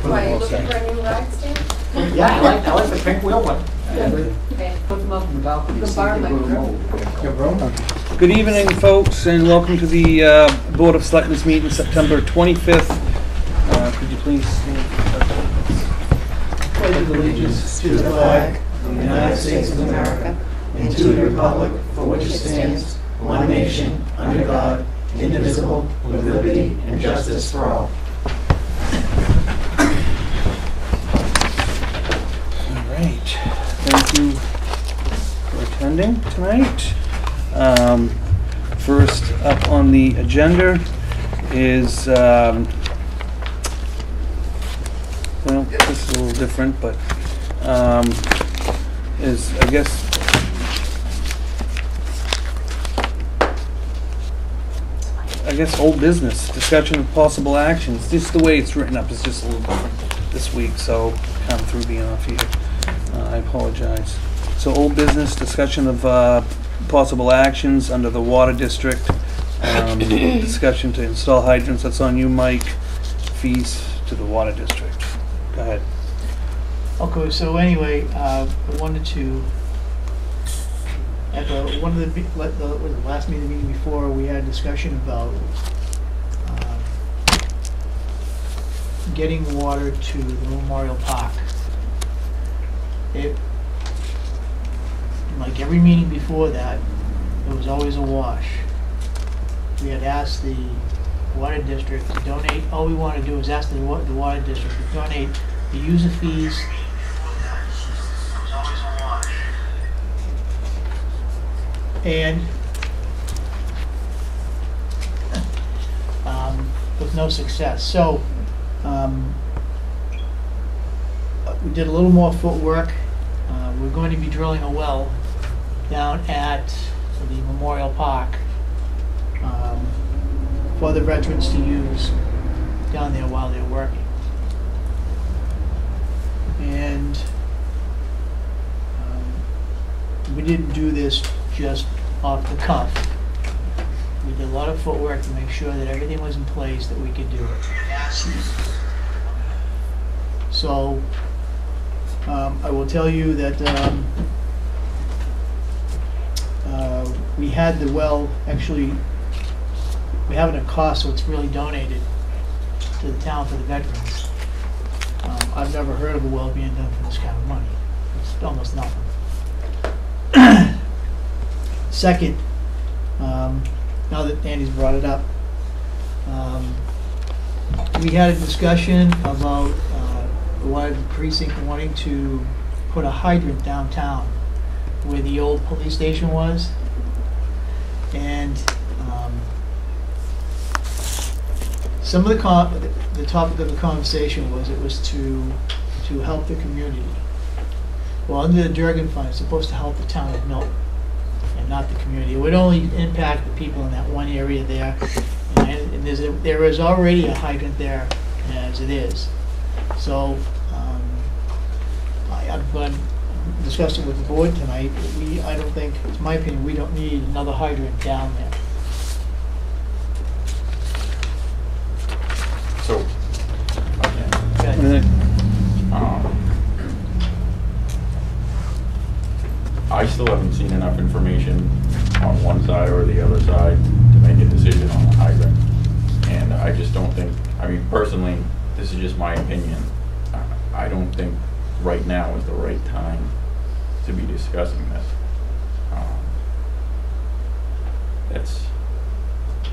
Why, are you looking for a new ride stand? Yeah, I like the pink wheel one. Okay. Put them up in the balcony. You can borrow my broom. Your broom? Good evening, folks, and welcome to the Board of Selectmen's meeting September 25th. Could you please stand? Pledge of allegiance to the flag of the United States of America and to the republic for which it stands, one nation, under God, indivisible, with liberty and justice for all. All right. Thank you for attending tonight. First up on the agenda is, well, this is a little different, but is, I guess old business, discussion of possible actions. Just the way it's written up is just a little different this week, so kind of threw me off here. I apologize. So old business, discussion of possible actions under the water district. Discussion to install hydrants. That's on you, Mike. Fees to the water district. Go ahead. Okay, so anyway, I wanted to, at one of the last meeting before, we had a discussion about getting water to the Memorial Park. Like every meeting before that, there was always a wash. We had asked the water district to donate. All we want to do is ask the water district to donate the user fees. And with no success. So we did a little more footwork. We're going to be drilling a well down at the Memorial Park for the veterans to use down there while they're working. And we didn't do this just off the cuff. We did a lot of footwork to make sure that everything was in place that we could do it. So I will tell you that we had the well, actually, we have it at cost, so it's really donated to the town for the veterans. I've never heard of a well being done for this kind of money. It's almost nothing. Second, now that Andy's brought it up, we had a discussion about the water precinct wanting to put a hydrant downtown where the old police station was, and some of the topic of the conversation was it was to help the community. Well, under the Durgan Fund, it's supposed to help the town of Milton and not the community. It would only impact the people in that one area there, and there is already a hydrant there as it is. So I'm going to discuss it with the board tonight. I don't think, it's my opinion, we don't need another hydrant down there. So, Okay. I still haven't seen enough information on one side or the other side to make a decision on the hydrant. And I just don't think, I mean, personally, this is just my opinion. I don't think right now is the right time to be discussing this.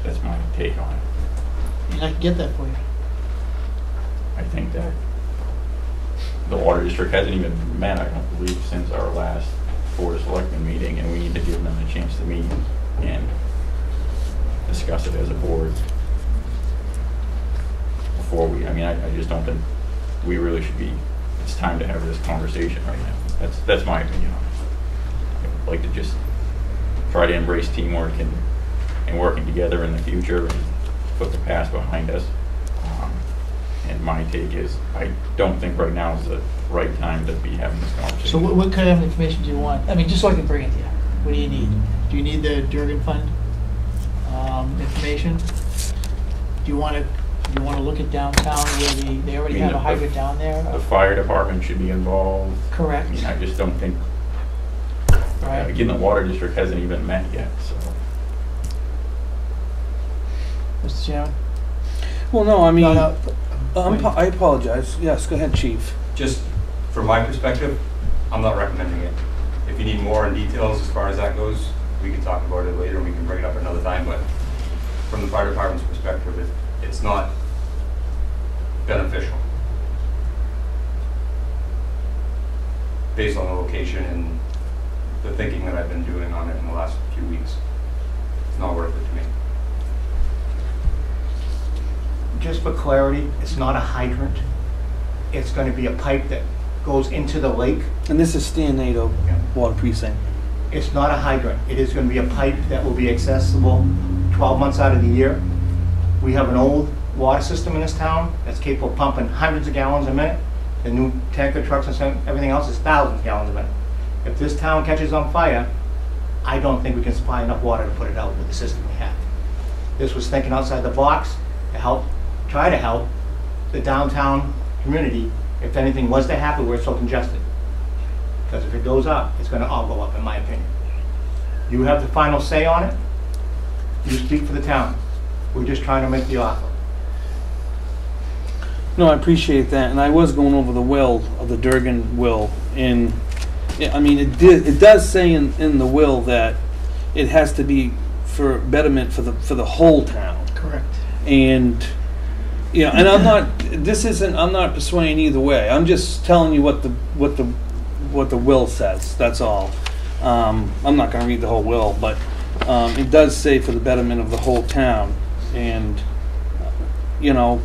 That's my take on it. And I can get that for you. I think that the water district hasn't even met, I don't believe, since our last Board of Selectmen meeting, and we need to give them a chance to meet and discuss it as a board before we, I just don't think we really should be, it's time to have this conversation right now. That's my opinion on it. I would like to just try to embrace teamwork and working together in the future and put the past behind us. And my take is, I don't think right now is the right time to be having this conversation. So what kind of information do you want? I mean, just so I can bring it to you. What do you need? Do you need the Durgan Fund information? Do you want to You wanna look at downtown where they already have a hydrant down there? The fire department should be involved. Correct, I mean, I just don't think, right? again, the water district hasn't even met yet, so. Mr. Chairman? Well, no, I mean, No, no. I apologize. Yes, go ahead, chief. Just from my perspective, I'm not recommending it. If you need more in details as far as that goes, we can talk about it later, we can bring it up another time, but from the fire department's perspective, it's not beneficial. Based on the location and the thinking that I've been doing on it in the last few weeks. It's not worth it to me. Just for clarity, it's not a hydrant. It's going to be a pipe that goes into the lake. And this is Stan Nato Yeah. Water Precinct. It's not a hydrant. It is going to be a pipe that will be accessible 12 months out of the year. We have an old water system in this town that's capable of pumping hundreds of gallons a minute. The new tanker trucks and everything else is thousands of gallons a minute. If this town catches on fire, I don't think we can supply enough water to put it out with the system we have. This was thinking outside the box to try to help the downtown community if anything was to happen where it's so congested. Because if it goes up, it's going to all go up, in my opinion. You have the final say on it. You speak for the town. We're just trying to make the offer. No, I appreciate that, and I was going over the will of the Durgan will, and yeah, I mean, it does say in the will that it has to be for betterment for the whole town. Correct. And yeah, and I'm not persuading either way. I'm just telling you what the will says. That's all. I'm not going to read the whole will, but it does say for the betterment of the whole town. And you know,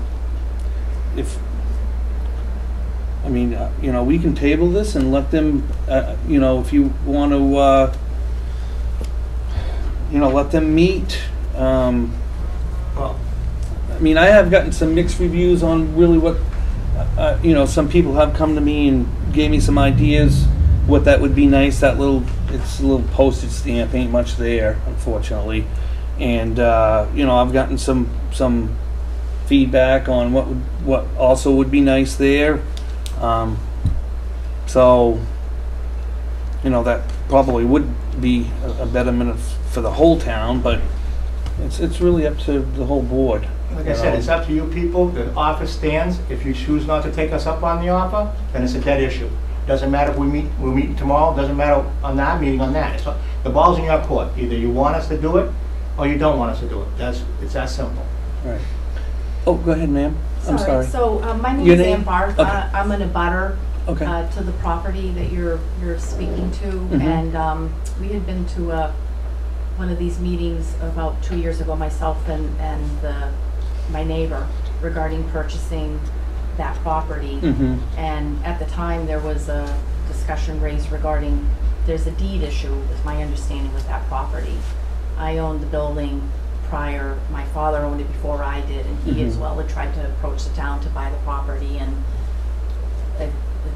we can table this and let them. If you want to, let them meet. Well, I mean, I have gotten some mixed reviews on really what, some people have come to me and gave me some ideas what that would be nice. It's a little postage stamp, ain't much there, unfortunately. And I've gotten some feedback on what also would be nice there. That probably would be a betterment for the whole town, but it's really up to the whole board. like I said, it's up to you people. The offer stands. If you choose not to take us up on the offer, then it's a dead issue. Doesn't matter if we're meeting tomorrow. Doesn't matter on that meeting on that. The ball's in your court. Either you want us to do it, or you don't want us to do it. It's that simple. Right. Oh, go ahead, ma'am. I'm sorry. So my name Your is name? Ann Barth. Okay. I'm an abutter Okay. to the property that you're speaking to, Mhm. and we had been to one of these meetings about 2 years ago, myself and my neighbor, regarding purchasing that property. Mm-hmm. And at the time, there was a discussion raised regarding, there's a deed issue, is my understanding, with that property. I owned the building prior, my father owned it before I did, and he as Mhm. well had tried to approach the town to buy the property, and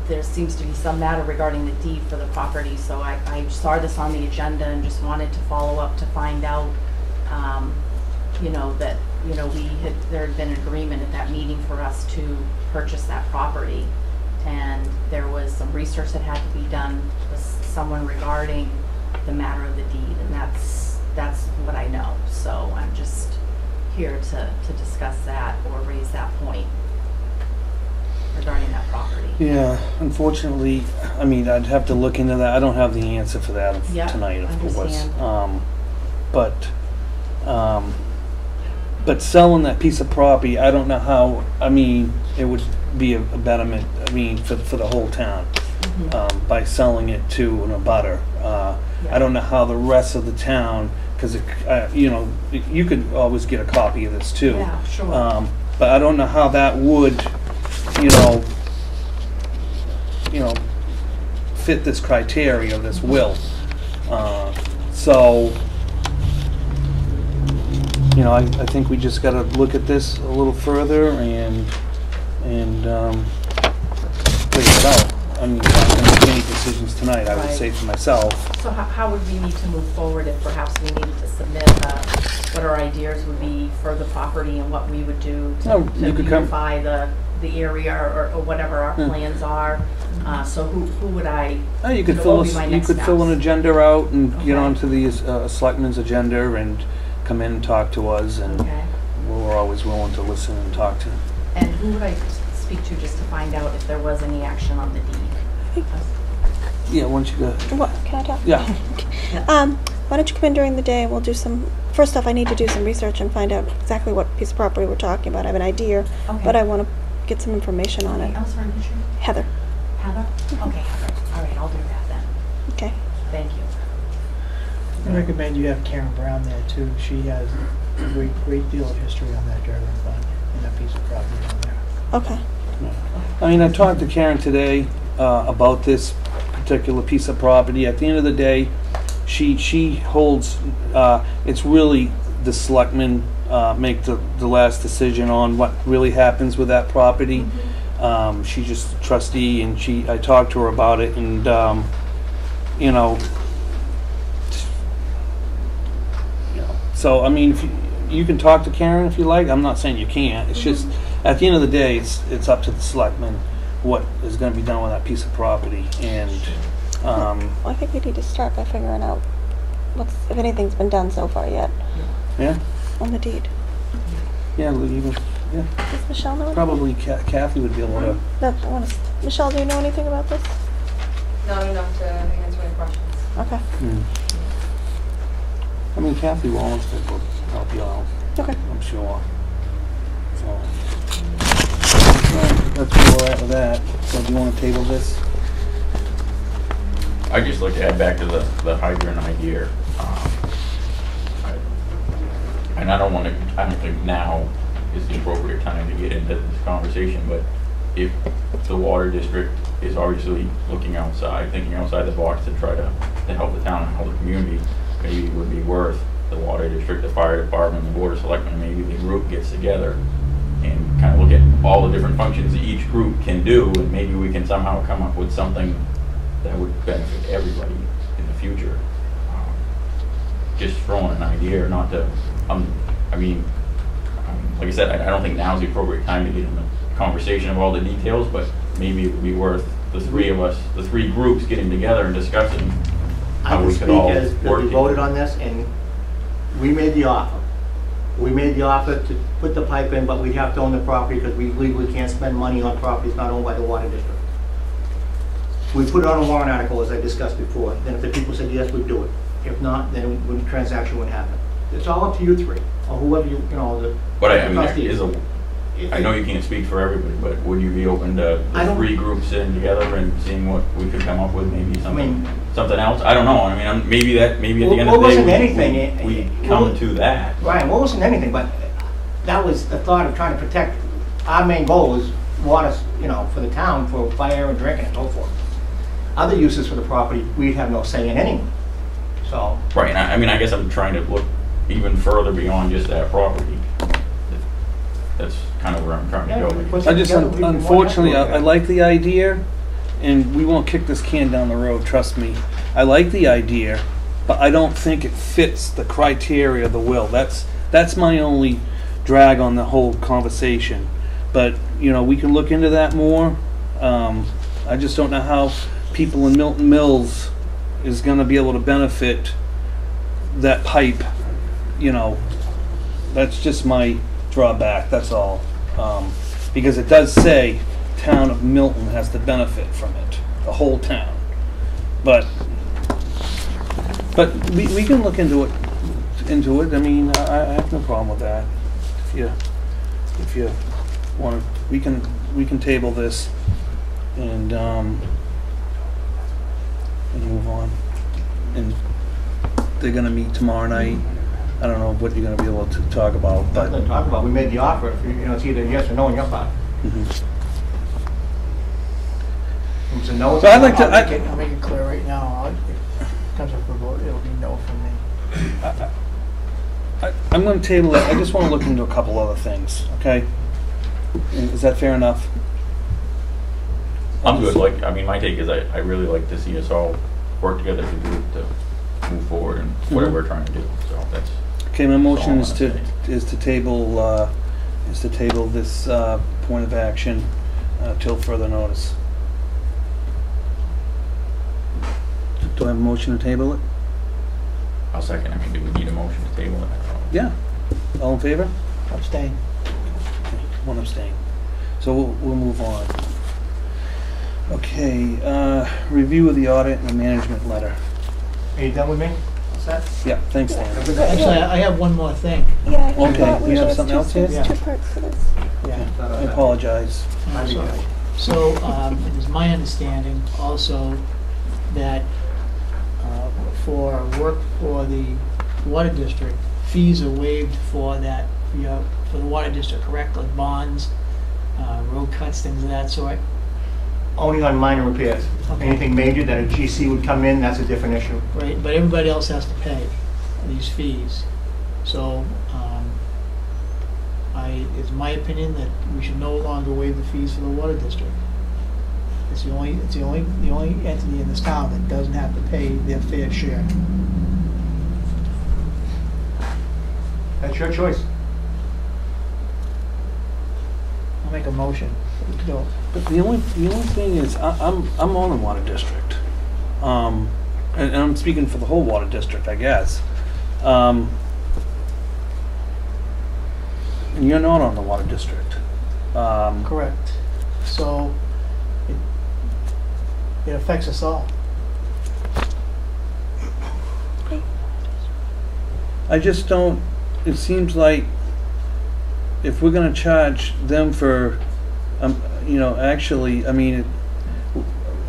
there seems to be some matter regarding the deed for the property, so I saw this on the agenda and just wanted to follow up to find out, that, there had been an agreement at that meeting for us to purchase that property. And there was some research that had to be done with someone regarding the matter of the deed, and that's what I know. So I'm just here to discuss that or raise that point regarding that property. Yeah, unfortunately, I mean, I'd have to look into that. I don't have the answer for that Yeah, tonight, of course. understand. But selling that piece of property, I don't know how. I mean, it would be a betterment. I mean, for the whole town, Mhm. by selling it to an abutter. I don't know how the rest of the town, because you could always get a copy of this too. Yeah, sure. But I don't know how that would, fit this criteria of this will. I think we just got to look at this a little further and figure it out. I mean, not gonna make any decisions tonight, I would Right. say to myself. So how would we need to move forward if perhaps we needed to submit what our ideas would be for the property and what we would do No, to you could come- beautify the area or whatever our Yeah. plans are? So who would I? You could what fill would be my you next could fill an steps? agenda out and get Okay. onto the selectmen's agenda and come in and talk to us, and Okay. we're always willing to listen and talk to. And who would I speak to just to find out if there was any action on the deed? Yeah, once you go. What, can I talk? Yeah. Why don't you come in during the day and we'll do some, first off, I need to do some research and find out exactly what piece of property we're talking about. I have an idea, Okay. but I want to get some information on it. I'm sorry, what's your name? Heather, Heather? Okay, Heather. All right, I'll do that then. okay. Thank you. I recommend you have Karen Brown there too. She has a great deal of history on that Dragon Fund and that piece of property down there. Okay. I mean, I talked to Karen today about this particular piece of property. At the end of the day, she holds, it's really the selectmen make the last decision on what really happens with that property. She's just a trustee, and I talked to her about it, and you know, so I mean, if you can talk to Karen if you like. I'm not saying you can't. It's just at the end of the day, it's up to the selectmen what is going to be done with that piece of property, and Well, I think we need to start by figuring out if anything's been done so far yet yeah, on the deed. yeah, even yeah, Does Michelle know anything? probably Kathy would be able to. No, Michelle, do you know anything about this? Not enough to answer any questions. Okay. I mean, Kathy Wallenstead will help you out, Okay. I'm sure. So that's where we're at with that. So do you want to table this? I just like to add back to the hydrant idea. And I don't think now is the appropriate time to get into this conversation, but if the water district is obviously looking outside, thinking outside the box to try to help the town and help the community, maybe it would be worth the water district, the fire department, the board of selectmen, maybe the group gets together and kind of look at all the different functions that each group can do, and maybe we can somehow come up with something that would benefit everybody in the future. Just throwing an idea, not to, I mean, like I said, I don't think now's the appropriate time to get in the conversation of all the details, but maybe it would be worth the three of us, the three groups getting together and discussing I how can we speak could all as, work we voted on this, and we made the offer. We made the offer to put the pipe in, but we'd have to own the property because we legally can't spend money on properties not owned by the water district. We put it on a warrant article, as I discussed before. Then if the people said yes, we'd do it. If not, then the transaction would happen. It's all up to you three, or whoever you know, the But I mean, there trustees. is I know you can't speak for everybody, but would you be open to I the don't- three groups sitting together and seeing what we could come up with, maybe something, mean- something else? I don't know. I mean, maybe at the end Well, of the wasn't day, anything, we well, come to that. Ryan, what wasn't anything, but that was the thought of trying to protect, our main goal is water, you know, for the town, for fire and drinking and so forth. Other uses for the property, we'd have no say in anyway, so. Right, and I mean, I guess I'm trying to look even further beyond just that property. That's kind of where I'm trying to Yeah, go. we put I it just, together, we'd be more than unfortunately, happy I with like the idea, and we won't kick this can down the road, trust me. I like the idea, but I don't think it fits the criteria of the will. That's my only drag on the whole conversation. But, you know, we can look into that more. I just don't know how people in Milton Mills is going to be able to benefit that pipe, you know. That's just my drawback, that's all. Because it does say town of Milton has to benefit from it, the whole town. But we can look into it. I mean, I have no problem with that. If you want to, we can table this and move on. And they're gonna meet tomorrow night. I don't know what you're gonna be able to talk about, but Nothing to talk about, we made the offer, if you know, it's either yes or no on your part. mhm. It was a no. So I'd like to- I'll make it clear right now. If it comes up for a vote, it'll be no from me. I'm going to table it. I just want to look into a couple other things, okay? Is that fair enough? I'm good, like, I mean, my take is I really like to see us all work together as a group to move forward and whatever we're trying to do, so that's. Okay, my motion is That's all I wanna is to table this point of action till further notice. Do I have a motion to table it? I'll second, I mean, do we need a motion to table it? I don't know. Yeah. All in favor? Abstain. One abstain. So we'll move on. Okay, review of the audit and the management letter. Are you done with me? Yeah, thanks, Dan. Actually, I have one more thing. Yeah, I Okay, thought you we have had something else here? there's two parts to this. Yeah. I apologize. I'm sorry. So, it is my understanding also that for work for the water district, fees are waived for that, for the water district, correct? Like bonds, road cuts, things of that sort? Only on minor repairs. Okay. Anything major that a GC would come in, that's a different issue. Right, but everybody else has to pay these fees. So, it's my opinion that we should no longer waive the fees for the water district. It's the only entity in this town that doesn't have to pay their fair share. That's your choice. I'll make a motion. No. But the only thing is, I'm on the water district, and I'm speaking for the whole water district, I guess. And you're not on the water district. Correct. So, it affects us all. I just don't. It seems like if we're going to charge them for, actually, I mean,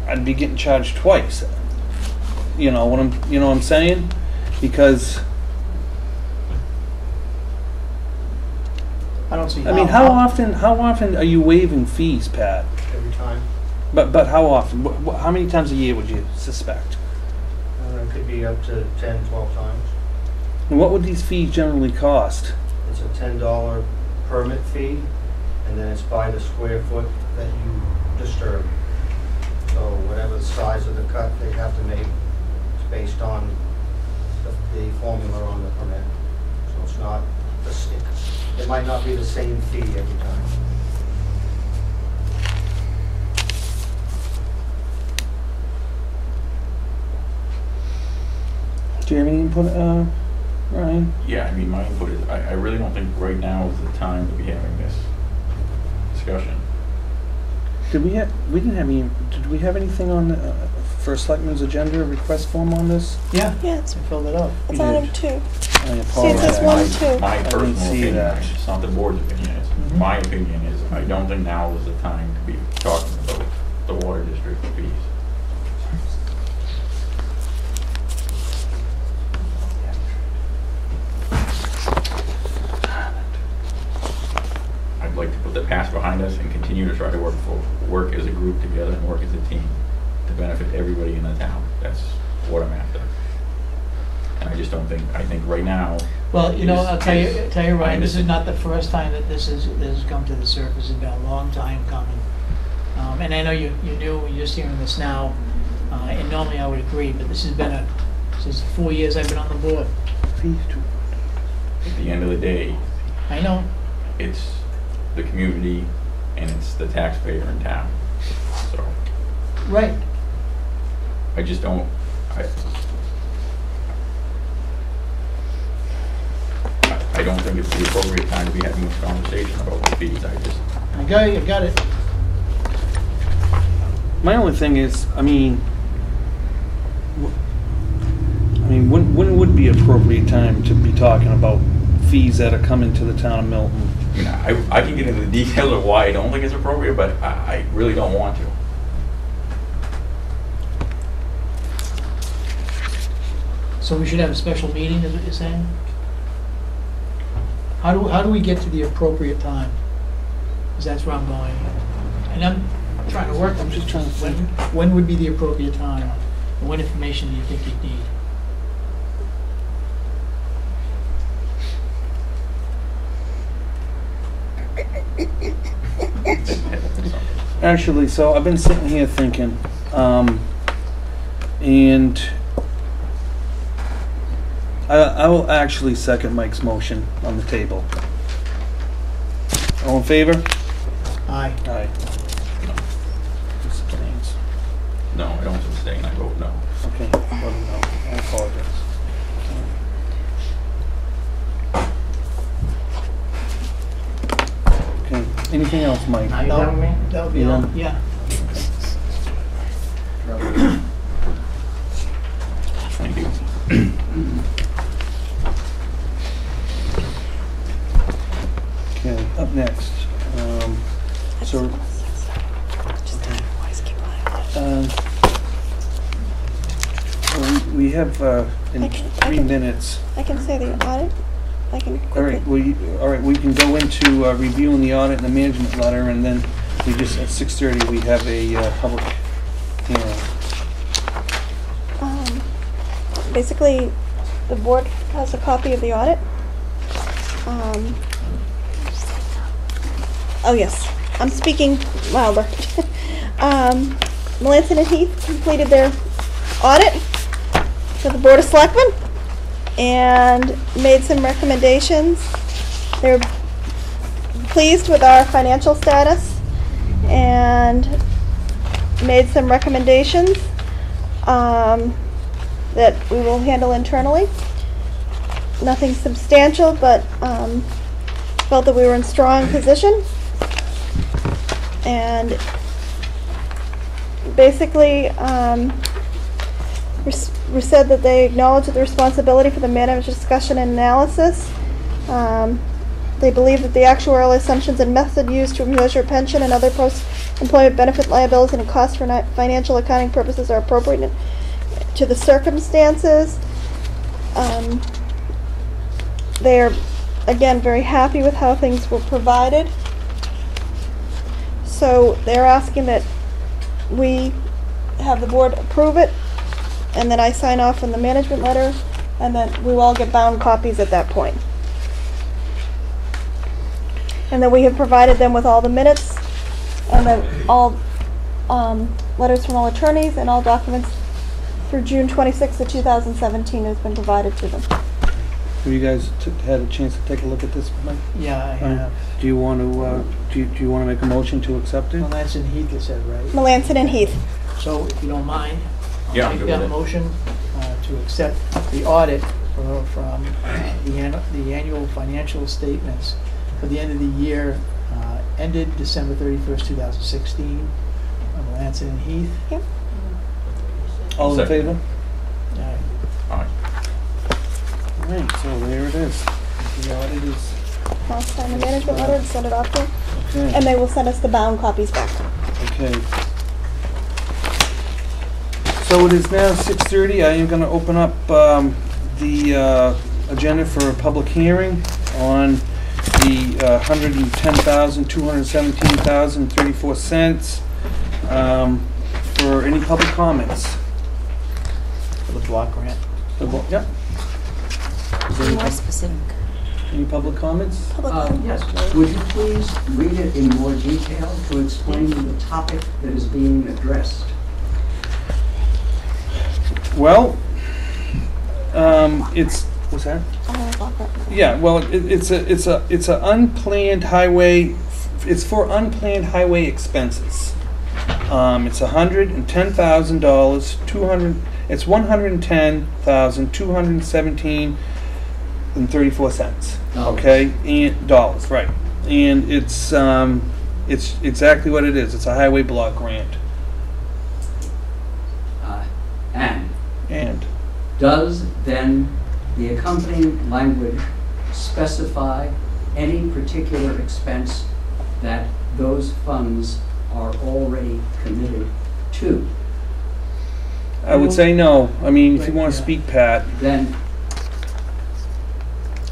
I'd be getting charged twice. You know what I'm saying? Because I don't see I mean, how often are you waiving fees, Pat? Every time. But how often? How many times a year would you suspect? It could be up to 10, 12 times. And what would these fees generally cost? It's a $10 permit fee, and then it's by the square foot that you disturb. So whatever the size of the cut they have to make, it's based on the formula on the permit. So it's not, it might not be the same fee every time. Do you have any input, Ryan? Yeah, I mean, my input is, I really don't think right now is the time to be having this discussion. Did we have anything on the first selectman's agenda, request form on this? Yeah, Yeah, I filled it out. it's You item did. 2. I See, it apologize. says one and two. My didn't personal see opinion, that. it's not the board's opinion, it's my opinion is, I don't think now is the time to be talking about the water district fees. I'd like to put the past behind us and continue to try to work as a group together and work as a team to benefit everybody in the town. That's what I'm after. And I just don't think, I think right now. Well, I'll tell you, Ryan, this is understand. not the first time that this has come to the surface. It's been a long time coming. And I know you knew, you're just hearing this now, and normally I would agree, but this has been since 4 years I've been on the board. At the end of the day, I know. it's the community and it's the taxpayer in town. So Right. I just don't, I don't think it's the appropriate time to be having this conversation about the fees. I got it. My only thing is, I mean, when would be appropriate time to be talking about fees that are coming to the town of Milton? I mean, I can get into the details of why I don't think it's appropriate, but I really don't want to. So we should have a special meeting, is what you're saying? How do we get to the appropriate time? Because that's where I'm going. And I'm trying to work. I'm just trying to think. When would be the appropriate time? And what information do you think you'd need? Actually, so I've been sitting here thinking, and I will actually second Mike's motion on the table. All in favor? Aye. Aye. Abstains. No, I don't abstain, I vote no. Okay, well, no, I apologize. Okay, anything else, Mike? Now you done with me? That would be You all, done? yeah. Thank you. Okay, up next, so, we have, in I can- 3 minutes. I can say the audit. I can All right, quickly. we can go into reviewing the audit and the management letter, and then we just, at 6:30, we have a public hearing. Basically, the board has a copy of the audit. Oh yes, I'm speaking louder. Melanson and Heath completed their audit for the Board of Selectmen and made some recommendations. They're pleased with our financial status and made some recommendations that we will handle internally. Nothing substantial, but felt that we were in strong position. And basically, we said that they acknowledge the responsibility for the management discussion and analysis. They believe that the actuarial assumptions and method used to measure pension and other post-employment benefit liabilities and costs for financial accounting purposes are appropriate to the circumstances. They are, again, very happy with how things were provided. So they're asking that we have the board approve it, and then I sign off on the management letter, and then we will all get bound copies at that point. And then we have provided them with all the minutes, and then all letters from all attorneys, and all documents through June 26th of 2017 has been provided to them. Have you guys had a chance to take a look at this, Mike? Yeah, I have. Do you want to, do you want to make a motion to accept it? Melanson and Heath, it said, right? Melanson and Heath. So if you don't mind, Yeah, I'll I'm make good that with it. motion to accept the audit from the annual financial statements for the end of the year ended December 31st, 2016. Melanson and Heath. Yep. All in Second. favor? Aye. Aye. All right, so there it is. The audit is, I'll sign the management letter and send it off to them. okay. And they will send us the bound copies back. Okay. So it is now 6:30. I am going to open up the agenda for a public hearing on the $110,217.34 for any public comments. For the block grant. Yep. Is there any specific. any public comments? Public comment. Yes, would you please read it in more detail to explain the topic that is being addressed? Well, it's, what's that? Block grant. Yeah, well, it's a unplanned highway, it's for unplanned highway expenses. It's $110,000, it's $110,217.34. Okay, and dollars, right? And it's exactly what it is. It's a highway block grant. And And does then the accompanying language specify any particular expense that those funds are already committed to? I would say no. I mean, if you want to Yeah. speak, Pat, Then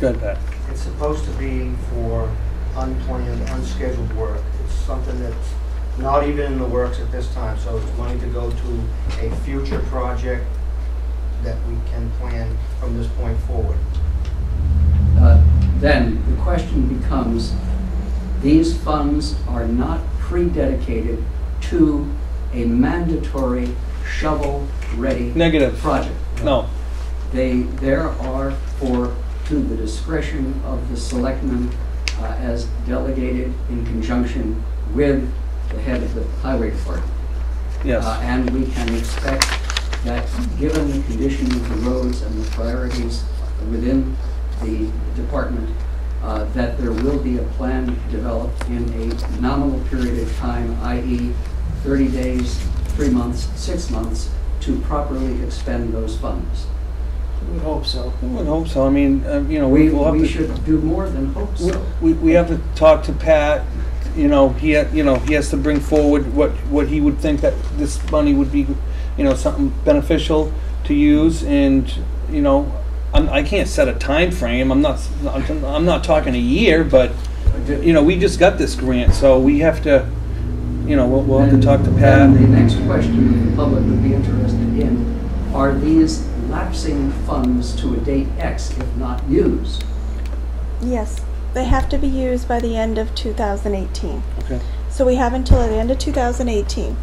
go ahead, Pat. It's supposed to be for unplanned, unscheduled work. It's something that's not even in the works at this time, so it's money to go to a future project that we can plan from this point forward. then the question becomes, these funds are not pre-dedicated to a mandatory shovel-ready Negative. project. No. There are to the discretion of the selectmen as delegated in conjunction with the head of the highway department. Yes. And we can expect that, given the condition of the roads and the priorities within the department, that there will be a plan developed in a nominal period of time, i.e. 30 days, 3 months, 6 months, to properly expend those funds. We would hope so. I would hope so. I mean, you know, we'll have We to, should do more than hope so. we have to talk to Pat. You know, he has to bring forward what he would think that this money would be, you know, something beneficial to use. And you know, I can't set a time frame. I'm not talking a year, but you know, we just got this grant, so we have to, you know, we'll have to talk to Pat. And the next question the public would be interested in: are these lapsing funds to a date X if not used? Yes, they have to be used by the end of 2018. Okay. So we have until the end of 2018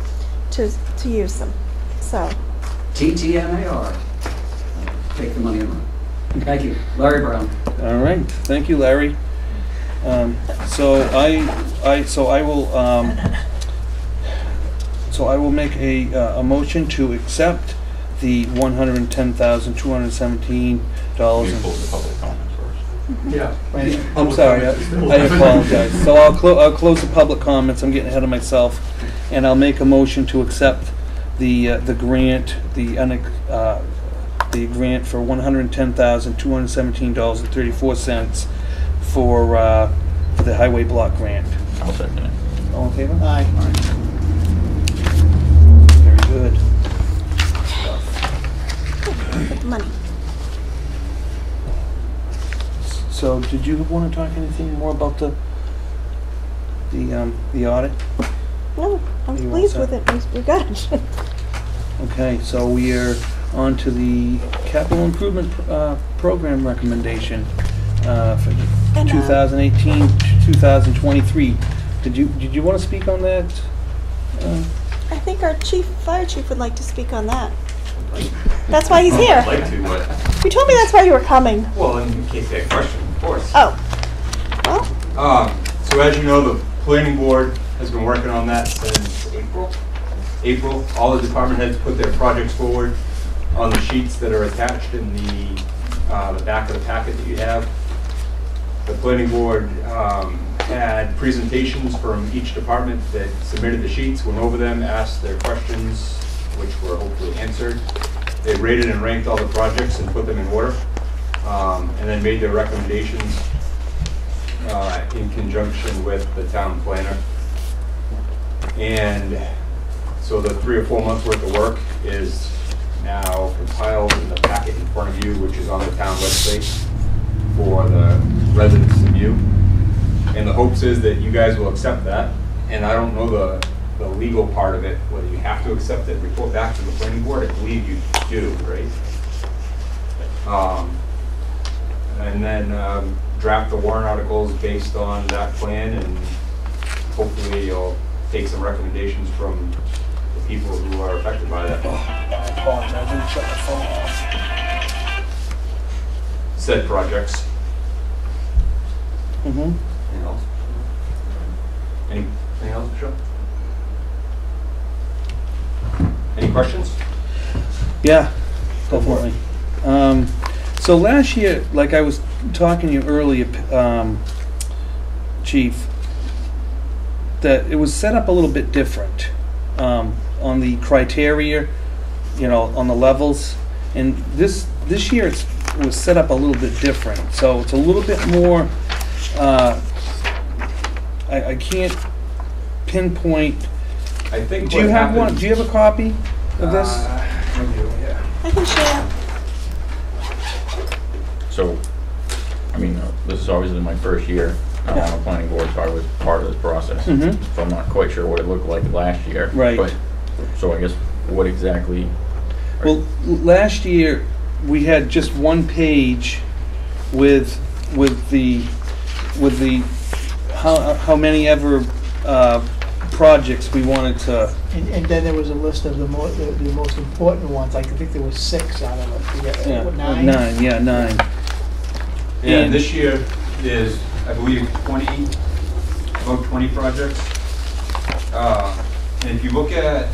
to use them. So, TTMAR. Take the money and run. Thank you. Larry Brown. All right. Thank you, Larry. So I will make a motion to accept the $110,217. We close the public comments first. Yeah. I'm sorry, I apologize. So I'll close the public comments. I'm getting ahead of myself, and I'll make a motion to accept the grant, the grant for $110,217.34 for the highway block grant. I'll second it. All in favor? Aye. Very good. money. So, did you want to talk anything more about the audit? No, I was You pleased all with it. We're good. Okay, so we are on to the capital improvement program recommendation for And, 2018 to 2023. Did you want to speak on that? I think our fire chief would like to speak on that. That's why he's here. I'd like to, but, You told me that's why you were coming. well, in case they have questions, of course. Oh. Well, So as you know, the planning board has been working on that since April. All the department heads put their projects forward on the sheets that are attached in the back of the packet that you have. The planning board had presentations from each department that submitted the sheets, went over them, asked their questions, which were hopefully answered. They rated and ranked all the projects and put them in order, and then made their recommendations in conjunction with the town planner. And so the 3 or 4 months worth of work is now compiled in the packet in front of you, which is on the town website for the residents to view. And the hopes is that you guys will accept that. And I don't know the legal part of it, whether you have to accept it and report back to the planning board. I believe you do, right? And then draft the warrant articles based on that plan, and hopefully you'll take some recommendations from the people who are affected by that. I apologize. I didn't shut my phone off. Said projects. Mm-hmm. Anything else? Anything else, Michelle? Any questions? Yeah, definitely. So last year, like I was talking to you earlier, Chief, that it was set up a little bit different on the criteria, you know, on the levels. And this year it was set up a little bit different. So it's a little bit more, I can't pinpoint. I think. Do you have one? Do you have a copy of this? I do, yeah. I can share. So, I mean, this is obviously my first year on the planning board, so I was part of this process. Mhm. So I'm not quite sure what it looked like last year. Right. But, so I guess what exactly? Well, last year we had just one page with the how many ever projects we wanted to, And then there was a list of the most important ones, like I think there was 6 out of it. yeah, What, 9? 9, yeah, 9. Yeah, And- this year is, I believe, about 20 projects. And if you look at,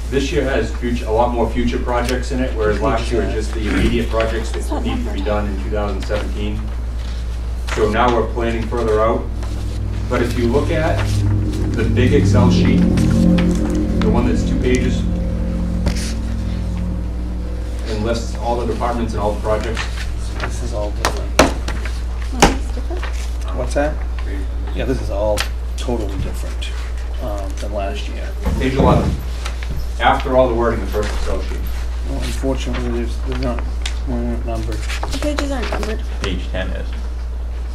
this year has a lot more future projects in it, whereas last year was just the immediate projects that need to be done in 2017. So now we're planning further out. But if you look at the big Excel sheet, the one that's 2 pages, and lists all the departments and all the projects. This is all different. Oh, that's different. What's that? Yeah, this is all totally different than last year. Page 11. After all the wording, the first Excel sheet. Well, unfortunately, they're not numbered. The pages aren't numbered, Page 10 is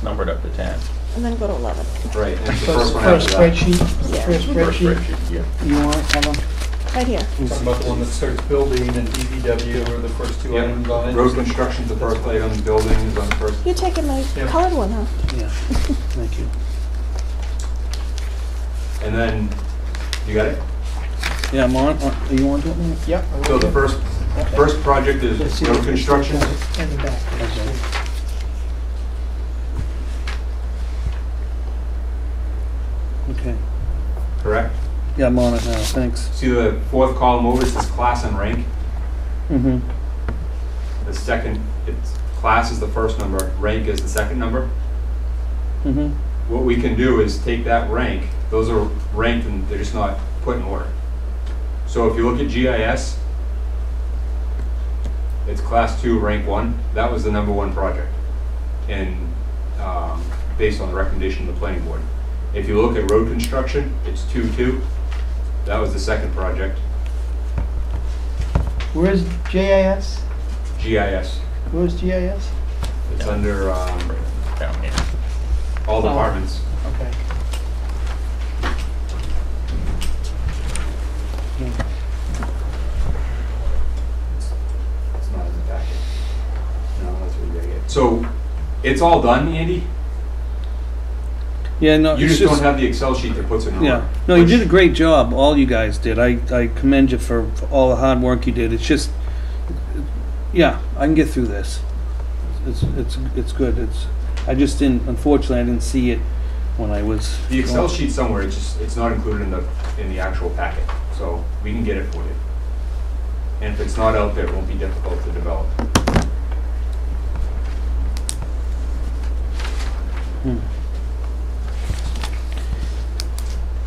numbered up to 10. and then go to 11. Right, and it's the First first one after that. spreadsheet, Yeah. first First spreadsheet. spreadsheet, yeah. You want to have them? Right here. Talking about the one that starts building and DPW are the first 2 Yeah. items on it. Road construction's the first item, building is on the first. You're taking my Yep. colored one, huh? Yeah, thank you. And then, you got it? Yeah, I'm on, are you on to it now? Yep. So the first project is Let's see road what- construction. And the back. Okay. Okay, Correct? yeah, I'm on it now, thanks. See the 4th column over, it says class and rank. Mm-hmm, The second, it's, class is the first number, rank is the second number. mm-hmm, What we can do is take that rank, those are ranked and they're just not put in order. So if you look at GIS, it's class 2, rank 1. That was the #1 project, and based on the recommendation of the planning board. If you look at road construction, it's 2-2. That was the second project. Where's JIS? GIS, Where's GIS? it's under Down here. all Oh. departments. Okay. It's not in the packet. No, that's what you gotta get. So, it's all done, Andy? yeah, no, You it's just don't have the Excel sheet that puts it in order. yeah, no, you which- did a great job, all you guys did. I commend you for all the hard work you did. It's just, yeah, I can get through this. It's good. I just didn't, unfortunately, I didn't see it when I was. The Excel sheet somewhere, it's not included in the actual packet, so we can get it for you. And if it's not out there, it won't be difficult to develop. Hmm.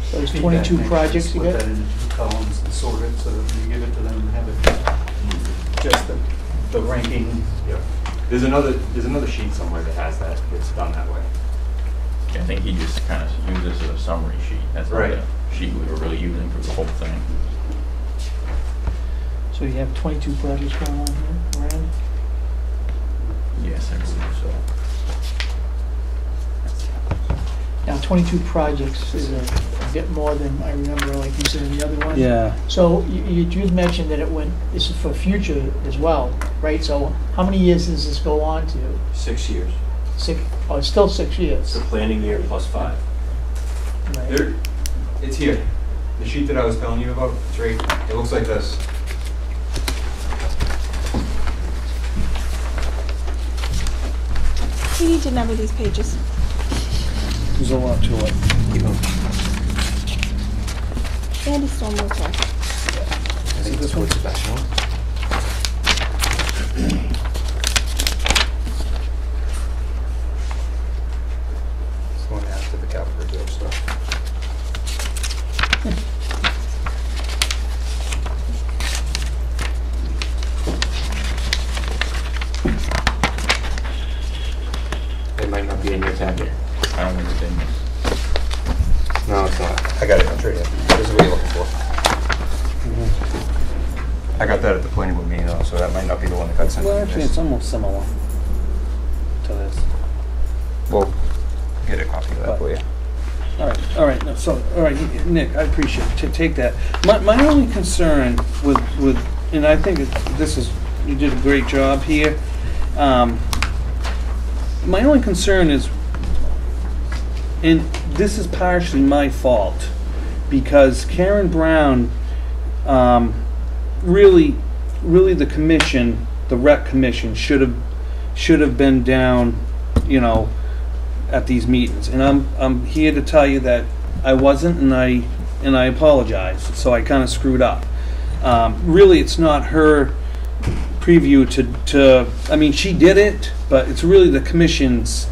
So there's Feedback 22 makes projects you Split got? that into 2 columns and sort it, so that when you give it to them, have it just the ranking. Yep. There's another sheet somewhere that has that, it's done that way. I think he just kind of used this as a summary sheet. That's not Right. the sheet we were really using for the whole thing. So you have 22 projects going on here, Ryan? Yes, I believe so. Now, 22 projects is a bit more than I remember, like you said in the other one. Yeah, So you just mentioned that this is for future as well, right? So how many years does this go on to? 6 years. It's still 6 years. It's the planning year plus 5. Right. It's here. The sheet that I was telling you about, it's right, it looks like this. We need to number these pages. there's a lot to it. Andy stole my car. I think this one's special. It's the one after the capital reserve stuff. It might not be in your packet. I don't think it's in this. No, it's not. I got it. It's right here. This is what you're looking for. I got that at the planning board meeting, though, so that might not be the one that got sent. Well, to you actually, guys. it's almost similar to this. We'll get a copy of that for you. All right, no, so, all right, Nick, I appreciate it, take that. My only concern with, and I think this is, you did a great job here, my only concern is, and this is partially my fault, because Karen Brown, really the commission, the rec commission should have been down, you know, at these meetings. And I'm here to tell you that I wasn't, and I apologize. So I kind of screwed up. Really, it's not her preview to. I mean, she did it, but it's really the commission's.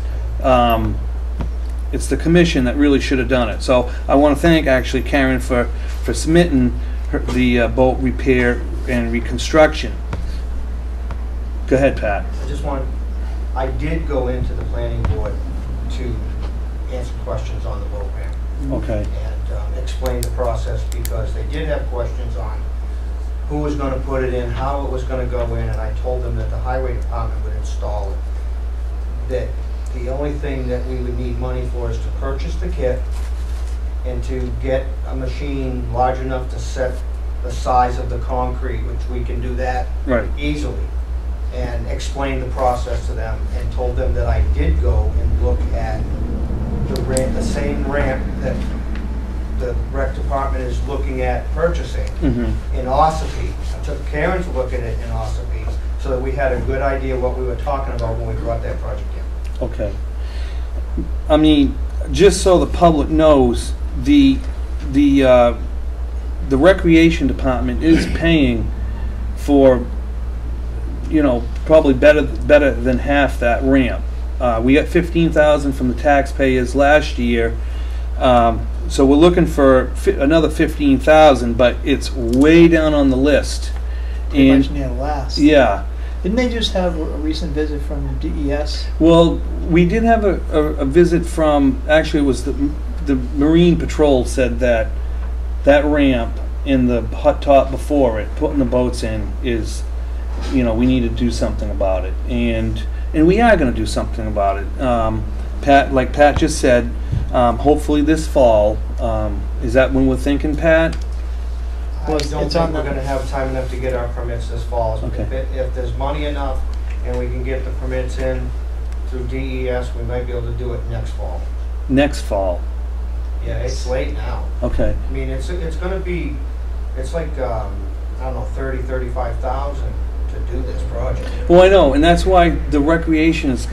It's the commission that really should have done it. So I want to thank actually Karen for submitting the boat repair and reconstruction. Go ahead, Pat. I did go into the planning board to answer questions on the boat ramp. Okay. And explain the process, because they did have questions on who was going to put it in, how it was going to go in, and I told them that the highway department would install it. That the only thing that we would need money for is to purchase the kit and to get a machine large enough to set the size of the concrete, which we can do that Right. easily. And explain the process to them, and told them that I did go and look at the ramp, the same ramp that the rec department is looking at purchasing in Ossipee. I took Karen to look at it in Ossipee, so that we had a good idea what we were talking about when we brought that project in. Okay. I mean, just so the public knows, the recreation department is paying for, you know, probably better than half that ramp. We got $15,000 from the taxpayers last year, so we're looking for another $15,000, but it's way down on the list. Pretty much near last. Yeah. Didn't they just have a recent visit from DES? Well, we did have a visit from, actually it was the Marine Patrol said that ramp in the hot top before it, putting the boats in, is, you know, we need to do something about it. And we are going to do something about it. Pat, like Pat just said, hopefully this fall. Is that when we're thinking, Pat? I don't think we're going to have time enough to get our permits this fall. Okay. If there's money enough and we can get the permits in through DES, we might be able to do it next fall. Next fall. Yeah, it's late now. Okay. I mean, it's going to be, it's like, I don't know, 35,000 to do this project. Well, I know, and that's why the recreation was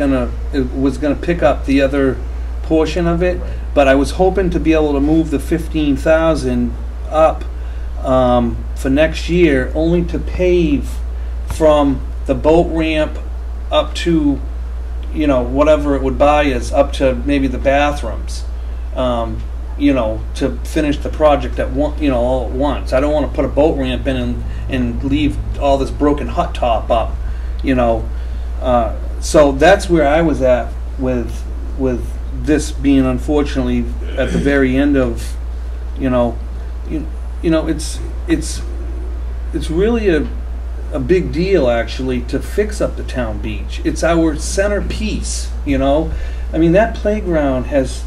gonna pick up the other portion of it. Right. But I was hoping to be able to move the 15,000 up for next year, only to pave from the boat ramp up to, you know, whatever it would buy us, up to maybe the bathrooms. You know, to finish the project at one, you know, all at once. I don't want to put a boat ramp in and leave all this broken hot top up, you know. So that's where I was at with this being, unfortunately, at the very end of, you know, it's really a big deal, actually, to fix up the town beach. It's our centerpiece, you know. I mean, that playground has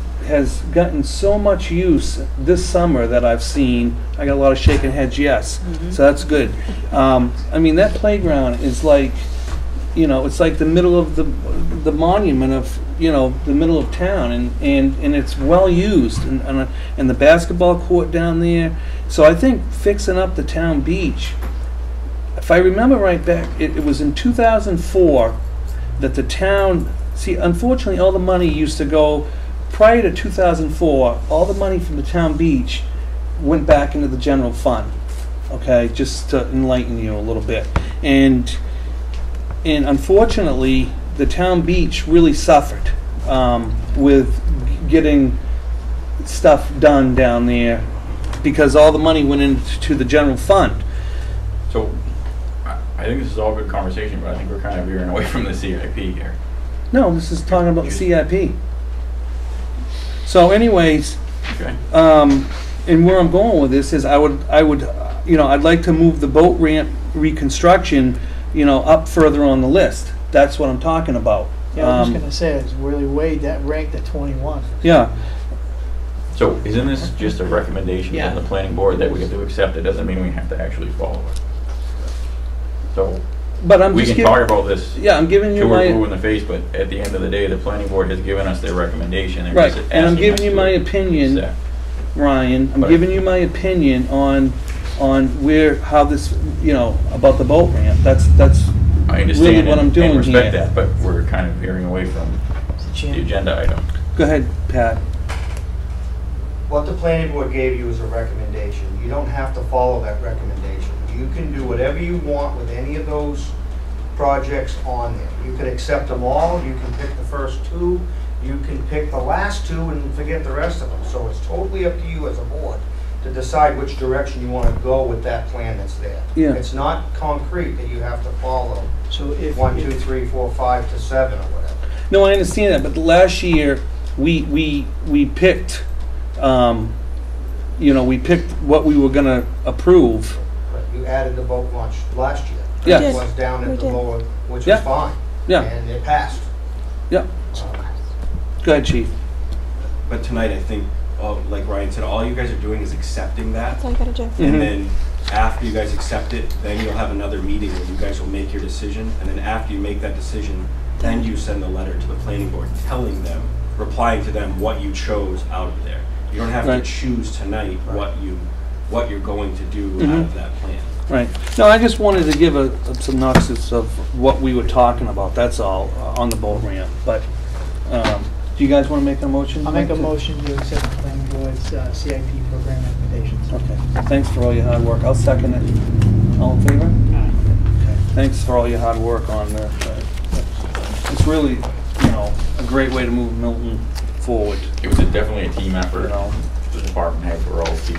gotten so much use this summer that I've seen. I got a lot of shaking heads, yes. So that's good. I mean, that playground is like, you know, it's like the middle of the monument of, you know, the middle of town, and it's well used, and the basketball court down there. So I think fixing up the town beach, if I remember right back, it was in 2004 that the town, see, unfortunately all the money used to go, prior to 2004, all the money from the town beach went back into the general fund. Okay, just to enlighten you a little bit. And unfortunately, the town beach really suffered with getting stuff done down there, because all the money went into the general fund. So, I think this is all good conversation, but I think we're kind of veering away from the CIP here. No, this is talking about the CIP. So anyways, Okay. And where I'm going with this is I would, you know, I'd like to move the boat ramp reconstruction, you know, up further on the list. That's what I'm talking about. Yeah, I was just gonna say, it's really weighed that ranked at 21. Yeah. So isn't this just a recommendation Yeah. from the planning board that we have to accept? It doesn't mean we have to actually follow it. So But I'm We just can giving, talk about this yeah, I'm giving you till we're blue my, in the face, but at the end of the day, the planning board has given us their recommendation. They're right, just and I'm asking us giving you to my opinion, accept. Ryan, I'm But- giving you my opinion on where, how this, you know, about the boat ramp. That's I really understand what I'm and doing respect here. that, but we're kind of veering away from the Chairman. agenda item. Go ahead, Pat. What the planning board gave you is a recommendation. You don't have to follow that recommendation. You can do whatever you want with any of those projects on there. You could accept them all, you can pick the first two, you can pick the last two and forget the rest of them. So it's totally up to you as a board to decide which direction you want to go with that plan that's there. Yeah. It's not concrete that you have to follow So if. 1, 2, 3, 4, 5 to 7 or whatever. No, I understand that, but last year, we picked, you know, we picked what we were gonna approve. But you added the boat launch last year. Yes. It was down We at the did. lower, which Yeah. was fine. Yeah. And it passed. Yeah. Go ahead, chief. But tonight, I think, like Ryan said, all you guys are doing is accepting that. That's all you gotta do. Mhm. And then after you guys accept it, then you'll have another meeting where you guys will make your decision. And then after you make that decision, then you send a letter to the planning board telling them, replying to them what you chose out of there. You don't have to Right. choose tonight what you're going to do Mhm. out of that plan. Right. No, I just wanted to give a synopsis of what we were talking about, that's all, on the boat ramp. But, do you guys want to make a motion? I'll make a motion to accept the planning board's CIP program recommendations. Okay. Thanks for all your hard work. I'll second it. All in favor? Okay. Thanks for all your hard work on this. It's really, you know, a great way to move Milton forward. It was definitely a team effort. You know. The department heads were all team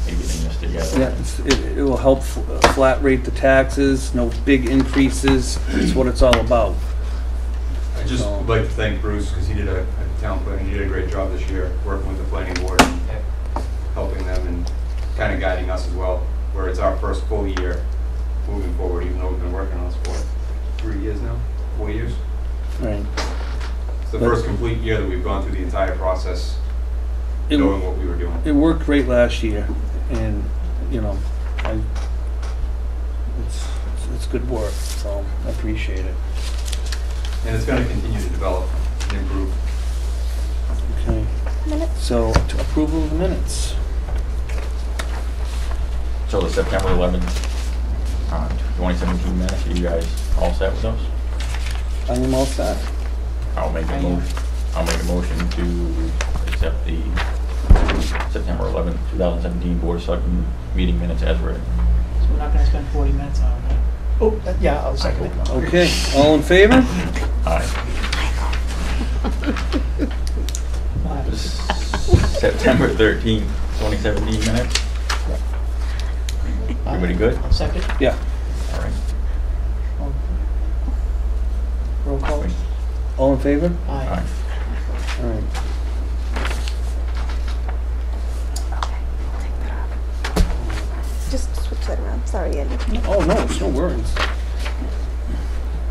getting this together. Yeah, it will help flat rate the taxes, no big increases. It's what it's all about. I just So- would like to thank Bruce, because he did a town planning, he did a great job this year, working with the planning board and helping them and kind of guiding us as well, where it's our first full year moving forward, even though we've been working on this for 3 years now, 4 years. Right. It's the But- first complete year that we've gone through the entire process, It- knowing what we were doing. It worked great last year, and, you know, it's good work, so I appreciate it. And it's going to continue to develop and improve. Okay, Minutes? so to approval of the minutes. So the September 11th, 2017 minutes, are you guys all set with those? I am all set. I'll make a motion to accept the September 11th, 2017 Board of Selectmen meeting minutes as written. So we're not gonna spend 40 minutes on it. Oh, yeah, I'll second it. Okay, all in favor? Aye. September 13th, 2017 minutes. Everybody good? I'll second. Yeah. All right. Roll call. All in favor? Aye. Aye. All right. Just switch that around. Sorry, Andy. Oh, no, it's no worries.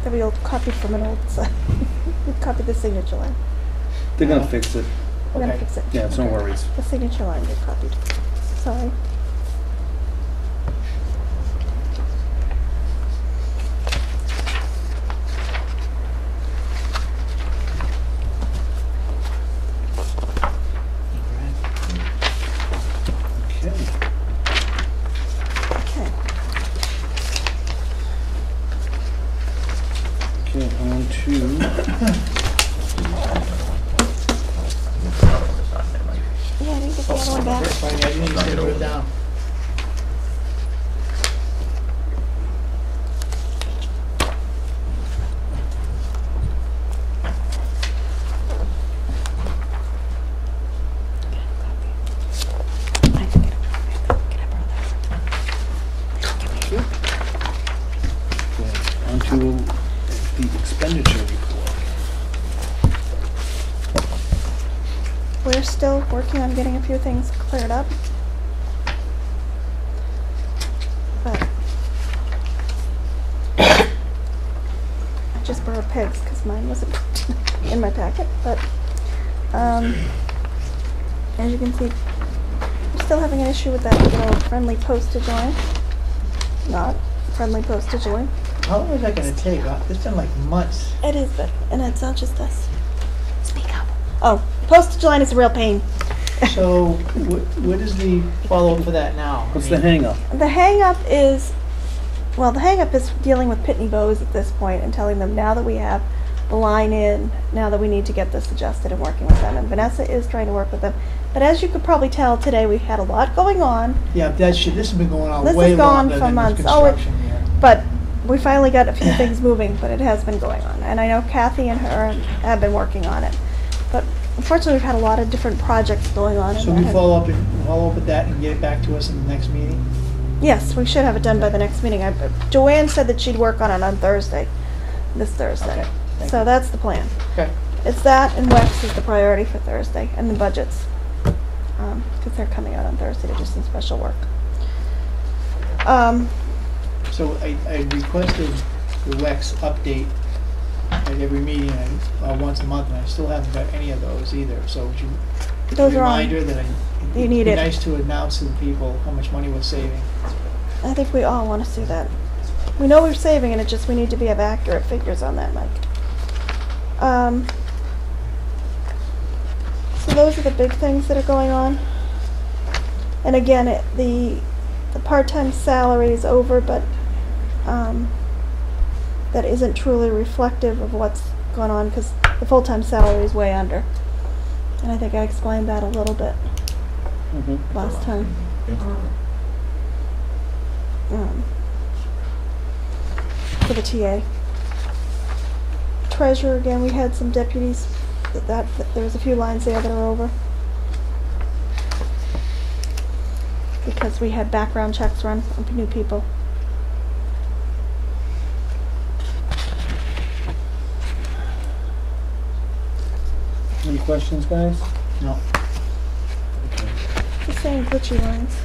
That we all copied from an old, we copied the signature line. They're gonna fix it. We're gonna Okay. fix it. Yeah, it's no worries. The signature line they copied. Sorry. Okay. Okay. Okay, on to, Yeah, I didn't get the other one back. Fine, I didn't even say put it down. on to the expenditure report. We're still working on getting a few things cleared up. But I just borrowed Peg's because mine wasn't in my packet, but as you can see, we're still having an issue with that little friendly postage line. Not friendly postage line. How long is that gonna take? It's been like months. It is, but, and it's not just us. Speak up. Oh, postage line is a real pain. So, what is the follow-up for that now? What's the hang-up? The hang-up is, well, the hang-up is dealing with Pitney Bowes at this point and telling them now that we have the line in, now that we need to get this adjusted and working with them. And Vanessa is trying to work with them. But as you could probably tell today, we've had a lot going on. Yeah, this has been going on This way has gone longer for than the months. construction here. But we finally got a few things moving, but it has been going on. And I know Kathy and her have been working on it. But unfortunately, we've had a lot of different projects going on. So and we that follow up with that and get it back to us in the next meeting? Yes, we should have it done by the next meeting. Joanne said that she'd work on it on Thursday, this Thursday. Okay, thank So you. that's the plan. Okay. It's that and WEX is the priority for Thursday, and the budgets, because they're coming out on Thursday to do some special work. So I requested the WEX update at every meeting, once a month, and I still haven't got any of those either. So would you, Those are on. reminder that You need it'd be it. nice to announce to the people how much money we're saving. I think we all want to see that. We know we're saving, and we need to have accurate figures on that, Mike. So those are the big things that are going on. And again, the part-time salary is over, but that isn't truly reflective of what's going on because the full-time salary is way under. And I think I explained that a little bit last time. For the TA. Treasurer, again, we had some deputies, that there was a few lines there that are over. Because we had background checks run on new people. Any questions, guys? No. The same glitchy lines.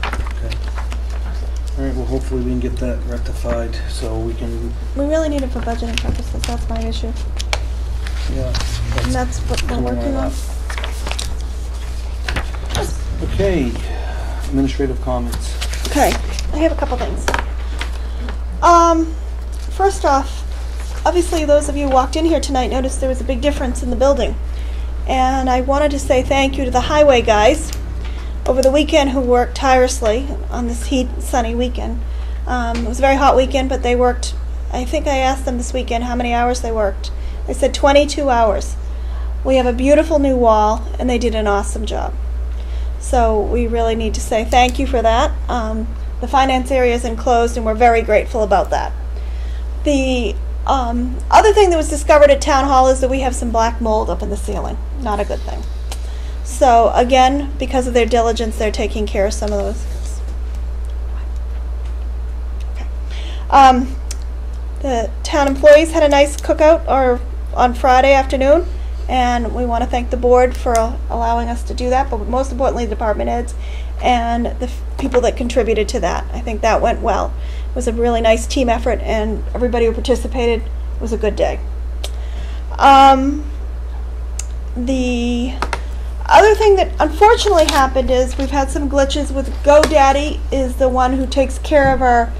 Okay. All right, well, hopefully we can get that rectified so we can, We really need it for budgeting purposes, that's my issue. yeah. And that's what we're coming working right on. up. Okay, administrative comments. Okay, I have a couple things. First off, obviously those of you who walked in here tonight noticed there was a big difference in the building. And I wanted to say thank you to the highway guys over the weekend who worked tirelessly on this sunny weekend. It was a very hot weekend, but they worked, I think I asked them this weekend how many hours they worked. They said 22 hours. We have a beautiful new wall, and they did an awesome job. So we really need to say thank you for that. The finance area is enclosed, and we're very grateful about that. The other thing that was discovered at Town Hall is that we have some black mold up in the ceiling. Not a good thing. So again, because of their diligence, they're taking care of some of those. Okay. The town employees had a nice cookout on Friday afternoon, and we want to thank the board for allowing us to do that, but most importantly, the department heads and the people that contributed to that. I think that went well. It was a really nice team effort, and everybody who participated, it was a good day. The other thing that unfortunately happened is we've had some glitches with GoDaddy is the one who takes care of our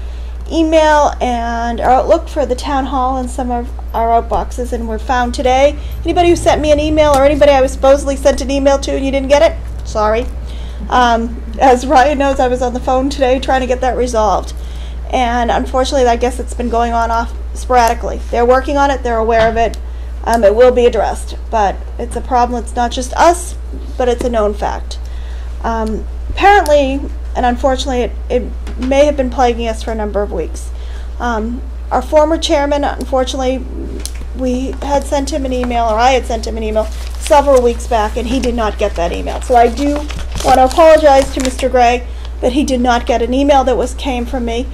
email and our Outlook for the town hall and some of our outboxes, and were found today. Anybody who sent me an email or anybody I was supposedly sent an email to and you didn't get it, sorry. As Ryan knows, I was on the phone today trying to get that resolved. And unfortunately, I guess it's been going on off sporadically. They're working on it, they're aware of it. It will be addressed, but it's a problem. It's not just us, but it's a known fact. Apparently, and unfortunately, it may have been plaguing us for a number of weeks. Our former chairman, unfortunately, we had sent him an email, or I had sent him an email several weeks back, and he did not get that email. So I do want to apologize to Mr. Gray that he did not get an email that came from me,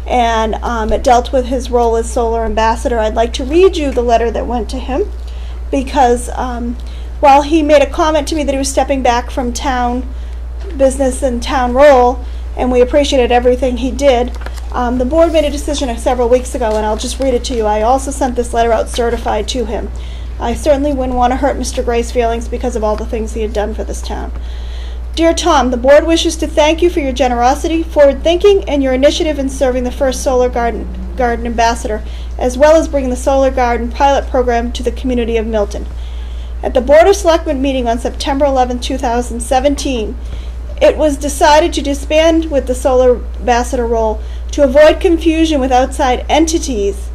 and it dealt with his role as solar ambassador. I'd like to read you the letter that went to him, because while he made a comment to me that he was stepping back from town business and town role, and we appreciated everything he did, the board made a decision several weeks ago, and I'll just read it to you. I also sent this letter out certified to him. I certainly wouldn't want to hurt Mr. Gray's feelings because of all the things he had done for this town. Dear Tom, the board wishes to thank you for your generosity, forward thinking, and your initiative in serving the first solar garden Garden Ambassador, as well as bring the Solar Garden pilot program to the community of Milton. At the Board of Selectmen meeting on September 11, 2017, it was decided to disband with the Solar Ambassador role to avoid confusion with outside entities.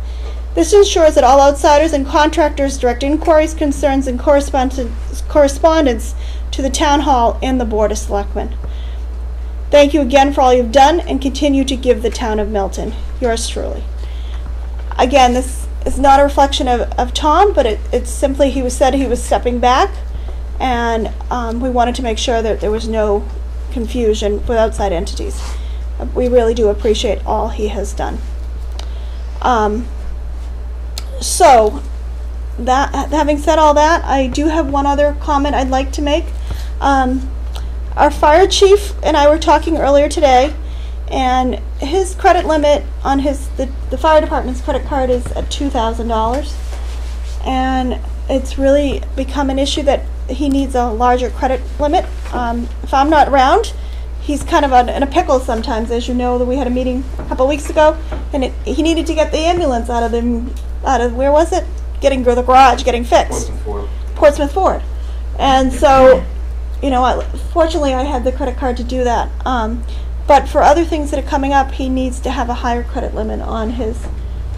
This ensures that all outsiders and contractors direct inquiries, concerns, and correspondence to the Town Hall and the Board of Selectmen. Thank you again for all you've done and continue to give the town of Milton. Yours truly. Again, this is not a reflection of Tom, but it's simply he said he was stepping back, and we wanted to make sure that there was no confusion with outside entities. We really do appreciate all he has done. So, having said all that, I do have one other comment I'd like to make. Our fire chief and I were talking earlier today, and his credit limit on the fire department's credit card is at $2,000, and it's really become an issue that he needs a larger credit limit. If I'm not around, he's kind of in a pickle sometimes. As you know, that we had a meeting a couple weeks ago, and he needed to get the ambulance out of where was it? Getting to the garage, getting fixed. Portsmouth Ford. And so, fortunately I had the credit card to do that. But for other things that are coming up, he needs to have a higher credit limit on his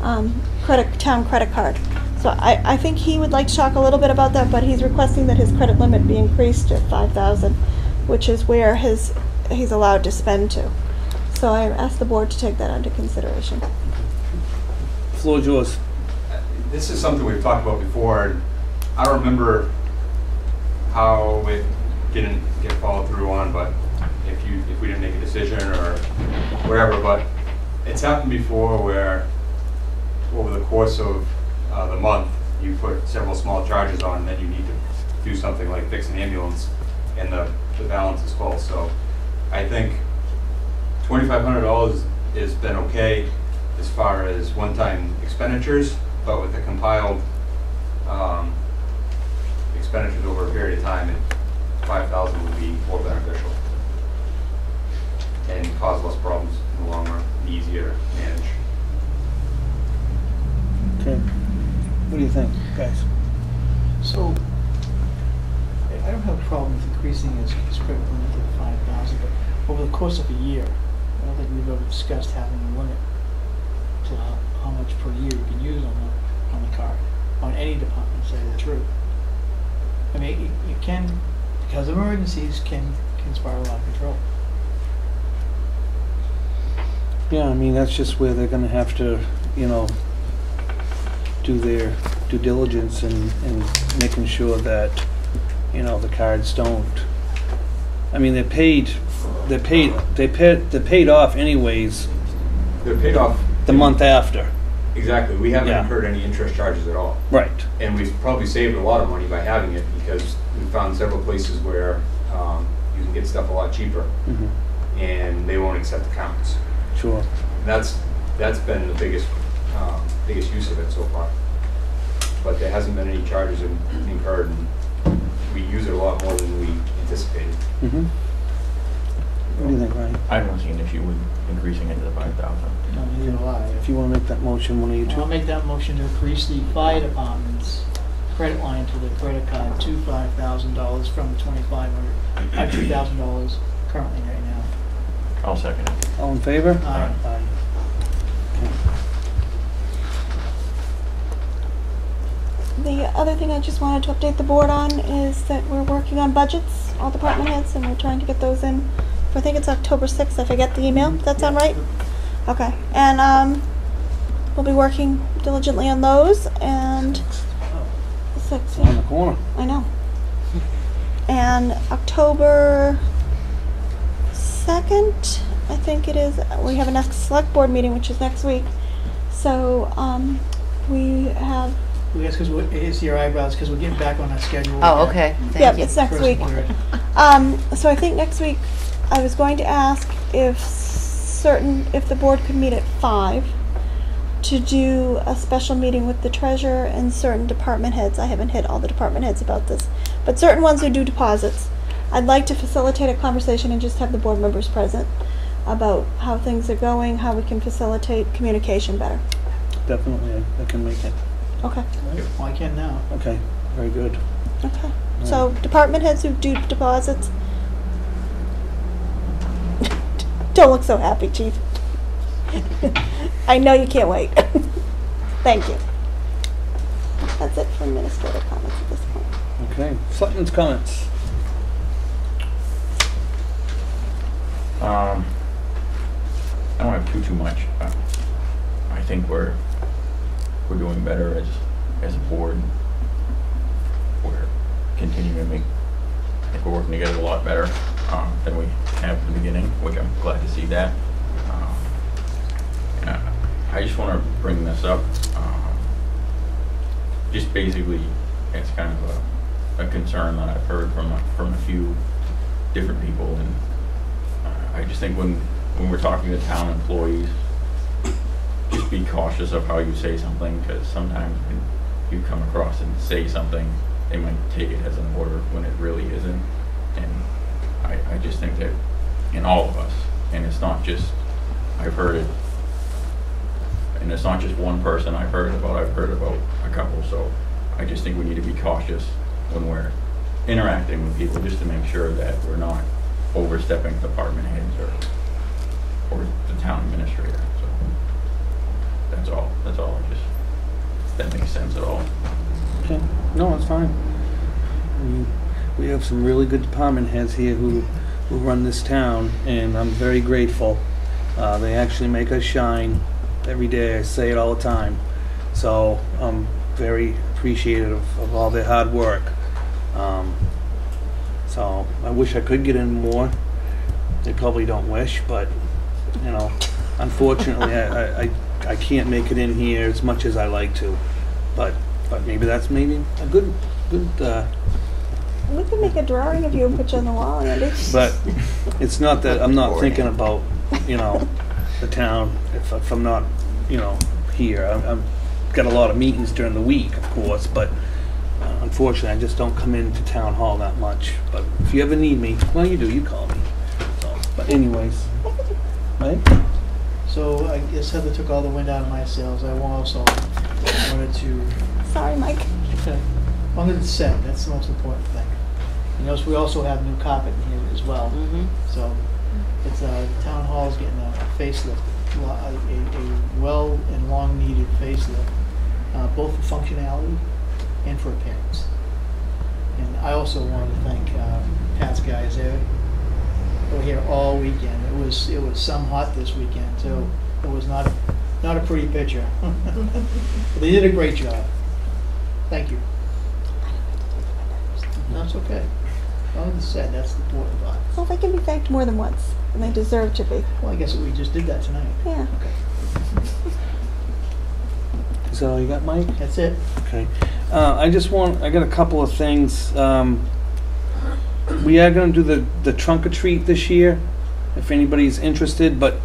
town credit card. So I think he would like to talk a little bit about that, but he's requesting that his credit limit be increased to $5,000, which is where he's allowed to spend to. So I asked the board to take that under consideration. Floor is yours. This is something we've talked about before, and I don't remember how it didn't get followed through on, but if we didn't make a decision or whatever, but it's happened before where over the course of the month you put several small charges on, and then you need to do something like fix an ambulance, and the balance is full. So I think $2,500 has been okay as far as one-time expenditures, but with the compiled expenditures over a period of time, $5,000 would be more beneficial and cause less problems in the long run, and easier to manage. Okay. What do you think, guys? So, I don't have a problem with increasing his credit limit to 5,000, but over the course of a year, I don't think we've ever discussed having a limit to how much per year you can use on the card, on any department, to say the truth. I mean, you can, because of emergencies, can spiral out of control. Yeah, I mean, that's just where they're gonna have to, do their due diligence and making sure that, the cards don't. I mean, they're paid off anyways. They're paid off the month after. Exactly. We haven't incurred any interest charges at all. Right. And we've probably saved a lot of money by having it, because we found several places where you can get stuff a lot cheaper, and they won't accept accounts. Sure. That's been the biggest use of it so far. But there hasn't been any charges incurred, and we use it a lot more than we anticipated. What do you think, Ryan? I don't see an issue with increasing it to the 5,000. No, neither do I. If you want to make that motion, one of you two. I'll make that motion to increase the fire department's credit line to the credit card to $5,000 from $2,000 currently right now. I'll second it. All in favor? Aye. Aye. The other thing I just wanted to update the board on is that we're working on budgets, all department heads, and we're trying to get those in for, I think it's October 6th, if I get the email. Does that sound right? Okay. And we'll be working diligently on those, and 6, On the corner. I know. And October 2nd, I think it is, we have a next select board meeting, which is next week. So we have... Yes, because it's your eyebrows, because we're getting back on our schedule. Oh, okay. Yep, Thank you. it's next First week. and third. So I think next week I was going to ask if the board could meet at 5 to do a special meeting with the treasurer and certain department heads. I haven't hit all the department heads about this, but certain ones who do deposits. I'd like to facilitate a conversation and just have the board members present. about how things are going, how we can facilitate communication better. Definitely, I can make it. Okay. Well, I can now. Okay, very good. Okay. So department heads who do deposits. Don't look so happy, Chief. I know you can't wait. Thank you. That's it for administrative comments at this point. Okay, Selectmen's comments. I don't have too much. I think we're doing better as a board. We're continuing to make. I think we're working together a lot better than we have at the beginning, which I'm glad to see that. And I just want to bring this up, just basically as kind of a concern that I've heard from a few different people, and I just think when we're talking to town employees, just be cautious of how you say something, because sometimes when you come across and say something, they might take it as an order when it really isn't. And I just think that in all of us, and it's not just, I've heard it, and it's not just one person I've heard about a couple, so I just think we need to be cautious when we're interacting with people, just to make sure that we're not overstepping department heads or the town administrator. So that's all I just, if that makes sense at all. Okay, no, it's fine. I mean, we have some really good department heads here who run this town, and I'm very grateful. They actually make us shine every day. I say it all the time. So I'm very appreciative of all their hard work. So I wish I could get in more. They probably don't wish, but you know, unfortunately, I can't make it in here as much as I like to. But maybe that's maybe a good. We can make a drawing of you and put you on the wall, Andy. But it's not that I'm not thinking about, you know, the town if I'm not, you know, here. I've got a lot of meetings during the week, of course, but unfortunately I just don't come into town hall that much. But if you ever need me, well, you do, you call me. So, but anyways, right? So I guess Heather took all the wind out of my sails. I also wanted to. Sorry, Mike. Okay. On the set, that's the most important thing. You notice we also have new carpet in here as well. So it's the town hall's getting a facelift, a well and long needed facelift, both for functionality and for appearance. And I also want to thank Pat's guys. They were here all weekend. It was some hot this weekend too. It was not a pretty picture. But they did a great job. Thank you. That's okay. All I said, that's the important part. Well, they can be thanked more than once, and they deserve to be. Well, I guess we just did that tonight. Yeah. Okay. Is that all you got, Mike? That's it. Okay. I got a couple of things. We are going to do the trunk or treat this year, if anybody's interested, but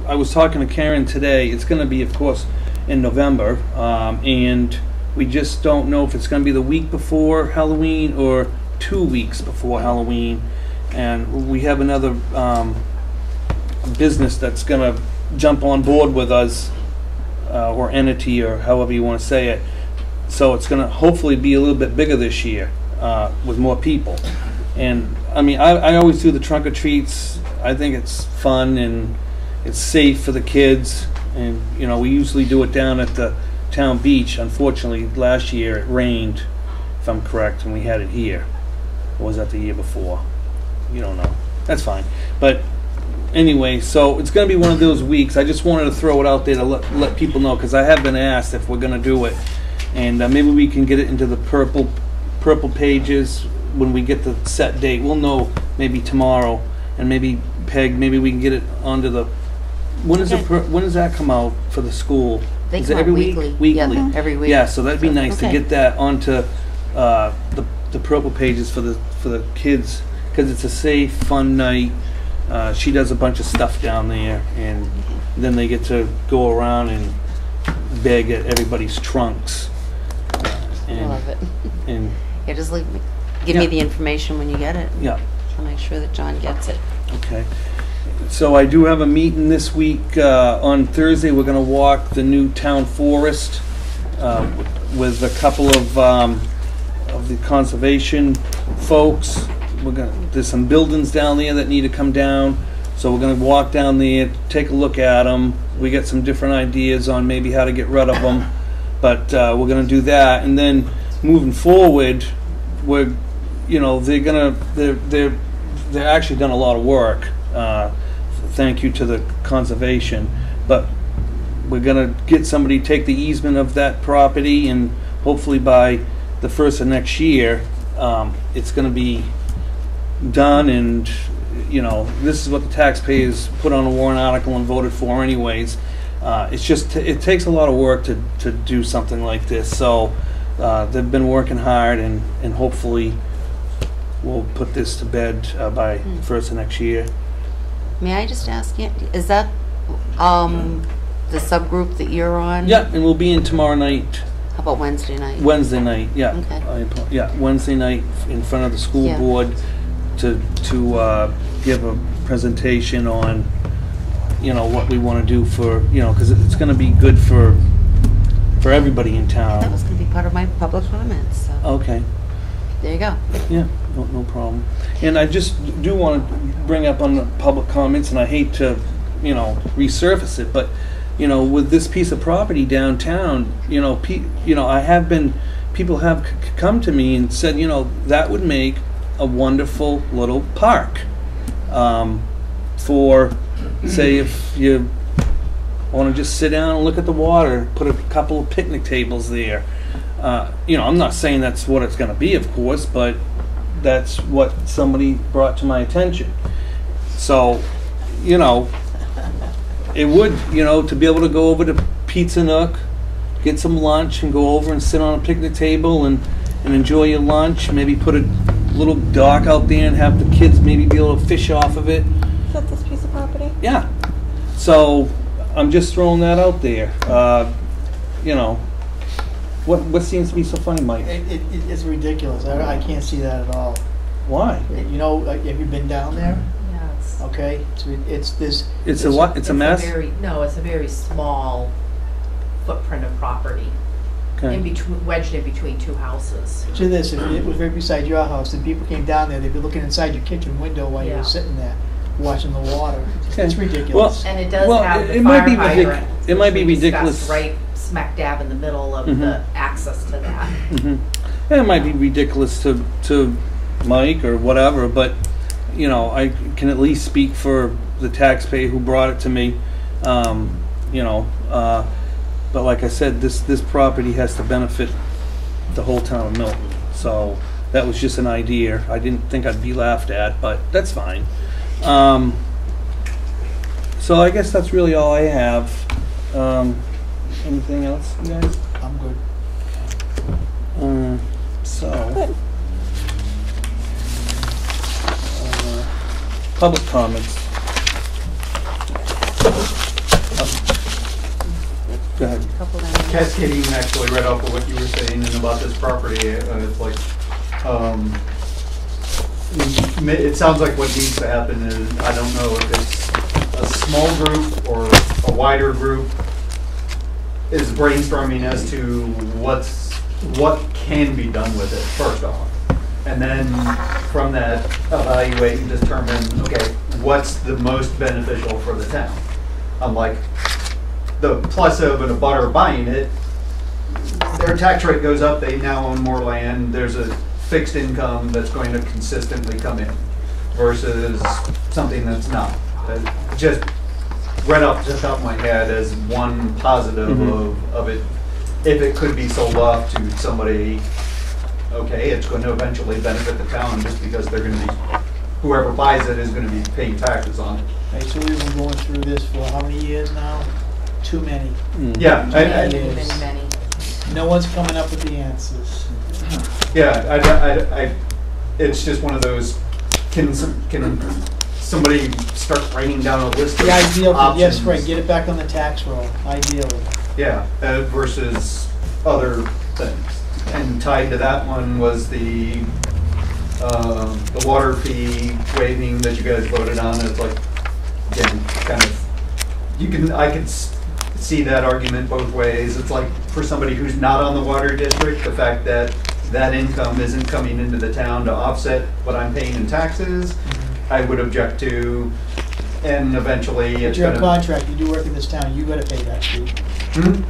I was talking to Karen today. It's going to be, of course, in November, and we just don't know if it's going to be the week before Halloween or 2 weeks before Halloween. And we have another business that's going to jump on board with us, or entity, or however you want to say it. So it's going to hopefully be a little bit bigger this year with more people. And I mean, I always do the trunk or treats. I think it's fun and it's safe for the kids. And you know, we usually do it down at the town beach. Unfortunately, last year it rained, if I'm correct, and we had it here. Or was that the year before? You don't know. That's fine. But anyway, so it's going to be one of those weeks. I just wanted to throw it out there to let people know, because I have been asked if we're going to do it, and maybe we can get it into the purple pages when we get the set date. We'll know maybe tomorrow, and maybe Peg, maybe we can get it onto the. When does that come out for the school? They Is come it every out week? weekly. Yeah, every week. Yeah, so that'd be nice to Okay. get that onto the purple pages for the kids, because it's a safe, fun night. She does a bunch of stuff down there, and then they get to go around and beg at everybody's trunks. I love it. And Yeah, just give me the information when you get it. yeah, I'll make sure that John gets it. okay. So I do have a meeting this week, on Thursday. We're gonna walk the new town forest, with a couple of the conservation folks. There's some buildings down there that need to come down, so we're gonna walk down there, take a look at them. We got some different ideas on maybe how to get rid of them, but we're gonna do that. And then moving forward, they're actually done a lot of work. Thank you to the conservation, but we're gonna get somebody to take the easement of that property, and hopefully by the first of next year, it's gonna be done. And this is what the taxpayers put on a warrant article and voted for anyways. It's just, it takes a lot of work to do something like this, so they've been working hard, and hopefully we'll put this to bed by the first of next year. May I just ask you, is that the subgroup that you're on? Yeah, and we'll be in tomorrow night. How about Wednesday night? Wednesday night, yeah. Okay. Wednesday night in front of the school Yeah. board to give a presentation on, what we want to do for, because it's going to be good for everybody in town. That was going to be part of my public comments, so Okay. there you go. Yeah, no problem. And I just do want to bring up on the public comments, and I hate to, resurface it, but, with this piece of property downtown, people have come to me and said, that would make a wonderful little park, for, say, if you want to just sit down and look at the water, put a couple of picnic tables there. I'm not saying that's what it's going to be, of course, but that's what somebody brought to my attention. So, it would, to be able to go over to Pizza Nook, get some lunch, and go over and sit on a picnic table and enjoy your lunch. Maybe put a little dock out there and have the kids maybe be able to fish off of it. Is that this piece of property? Yeah. So I'm just throwing that out there. What seems to be so funny, Mike? It's ridiculous. I can't see that at all. Why? Have you been down there? Yeah, it's. Okay, it's this. It's a what? It's a mess? It's a very small footprint of property. Okay. Wedged in between two houses. To this, if it was right beside your house, and people came down there, they'd be looking inside your kitchen window while you were Yeah. sitting there, watching the water. Okay. It's ridiculous. And it does Well, have the it might fire be hydrant. it might be which we discussed ridiculous. Right smack dab in the middle of Mhm. the access to that. Yeah, it might be ridiculous to Mike or whatever, but I can at least speak for the taxpayer who brought it to me. But like I said, this property has to benefit the whole town of Milton. So that was just an idea. I didn't think I'd be laughed at, but that's fine. So I guess that's really all I have. Anything else, you guys? I'm good. Good. Public comments. Go ahead. Couple of them. Cascading actually right off of what you were saying and about this property, it's like, it sounds like what needs to happen is, I don't know if it's a small group or a wider group, is brainstorming as to what can be done with it, first off. And then from that, evaluate and determine, okay, what's the most beneficial for the town? Unlike the plus of an abutter buying it, their tax rate goes up, they now own more land, there's a fixed income that's going to consistently come in versus something that's not. Just right off the top of my head as one positive of it, if it could be sold off to somebody, okay, it's going to eventually benefit the town just because they're going to be, whoever buys it is going to be paying taxes on it. Okay, so we've been going through this for how many years now? Too many. Yeah, Many. No one's coming up with the answers. yeah. It's just one of those. Can somebody start writing down a list of The ideal, options? yes, right, get it back on the tax roll, ideally. Yeah, versus other things. And tied to that one was the water fee waiving that you guys voted on. It's like, again, kind of, I could see that argument both ways. It's like, for somebody who's not on the water district, the fact that that income isn't coming into the town to offset what I'm paying in taxes, I would object to, and eventually If it's you're a gonna. contractor, you do work in this town, you gotta pay that fee. Hmm?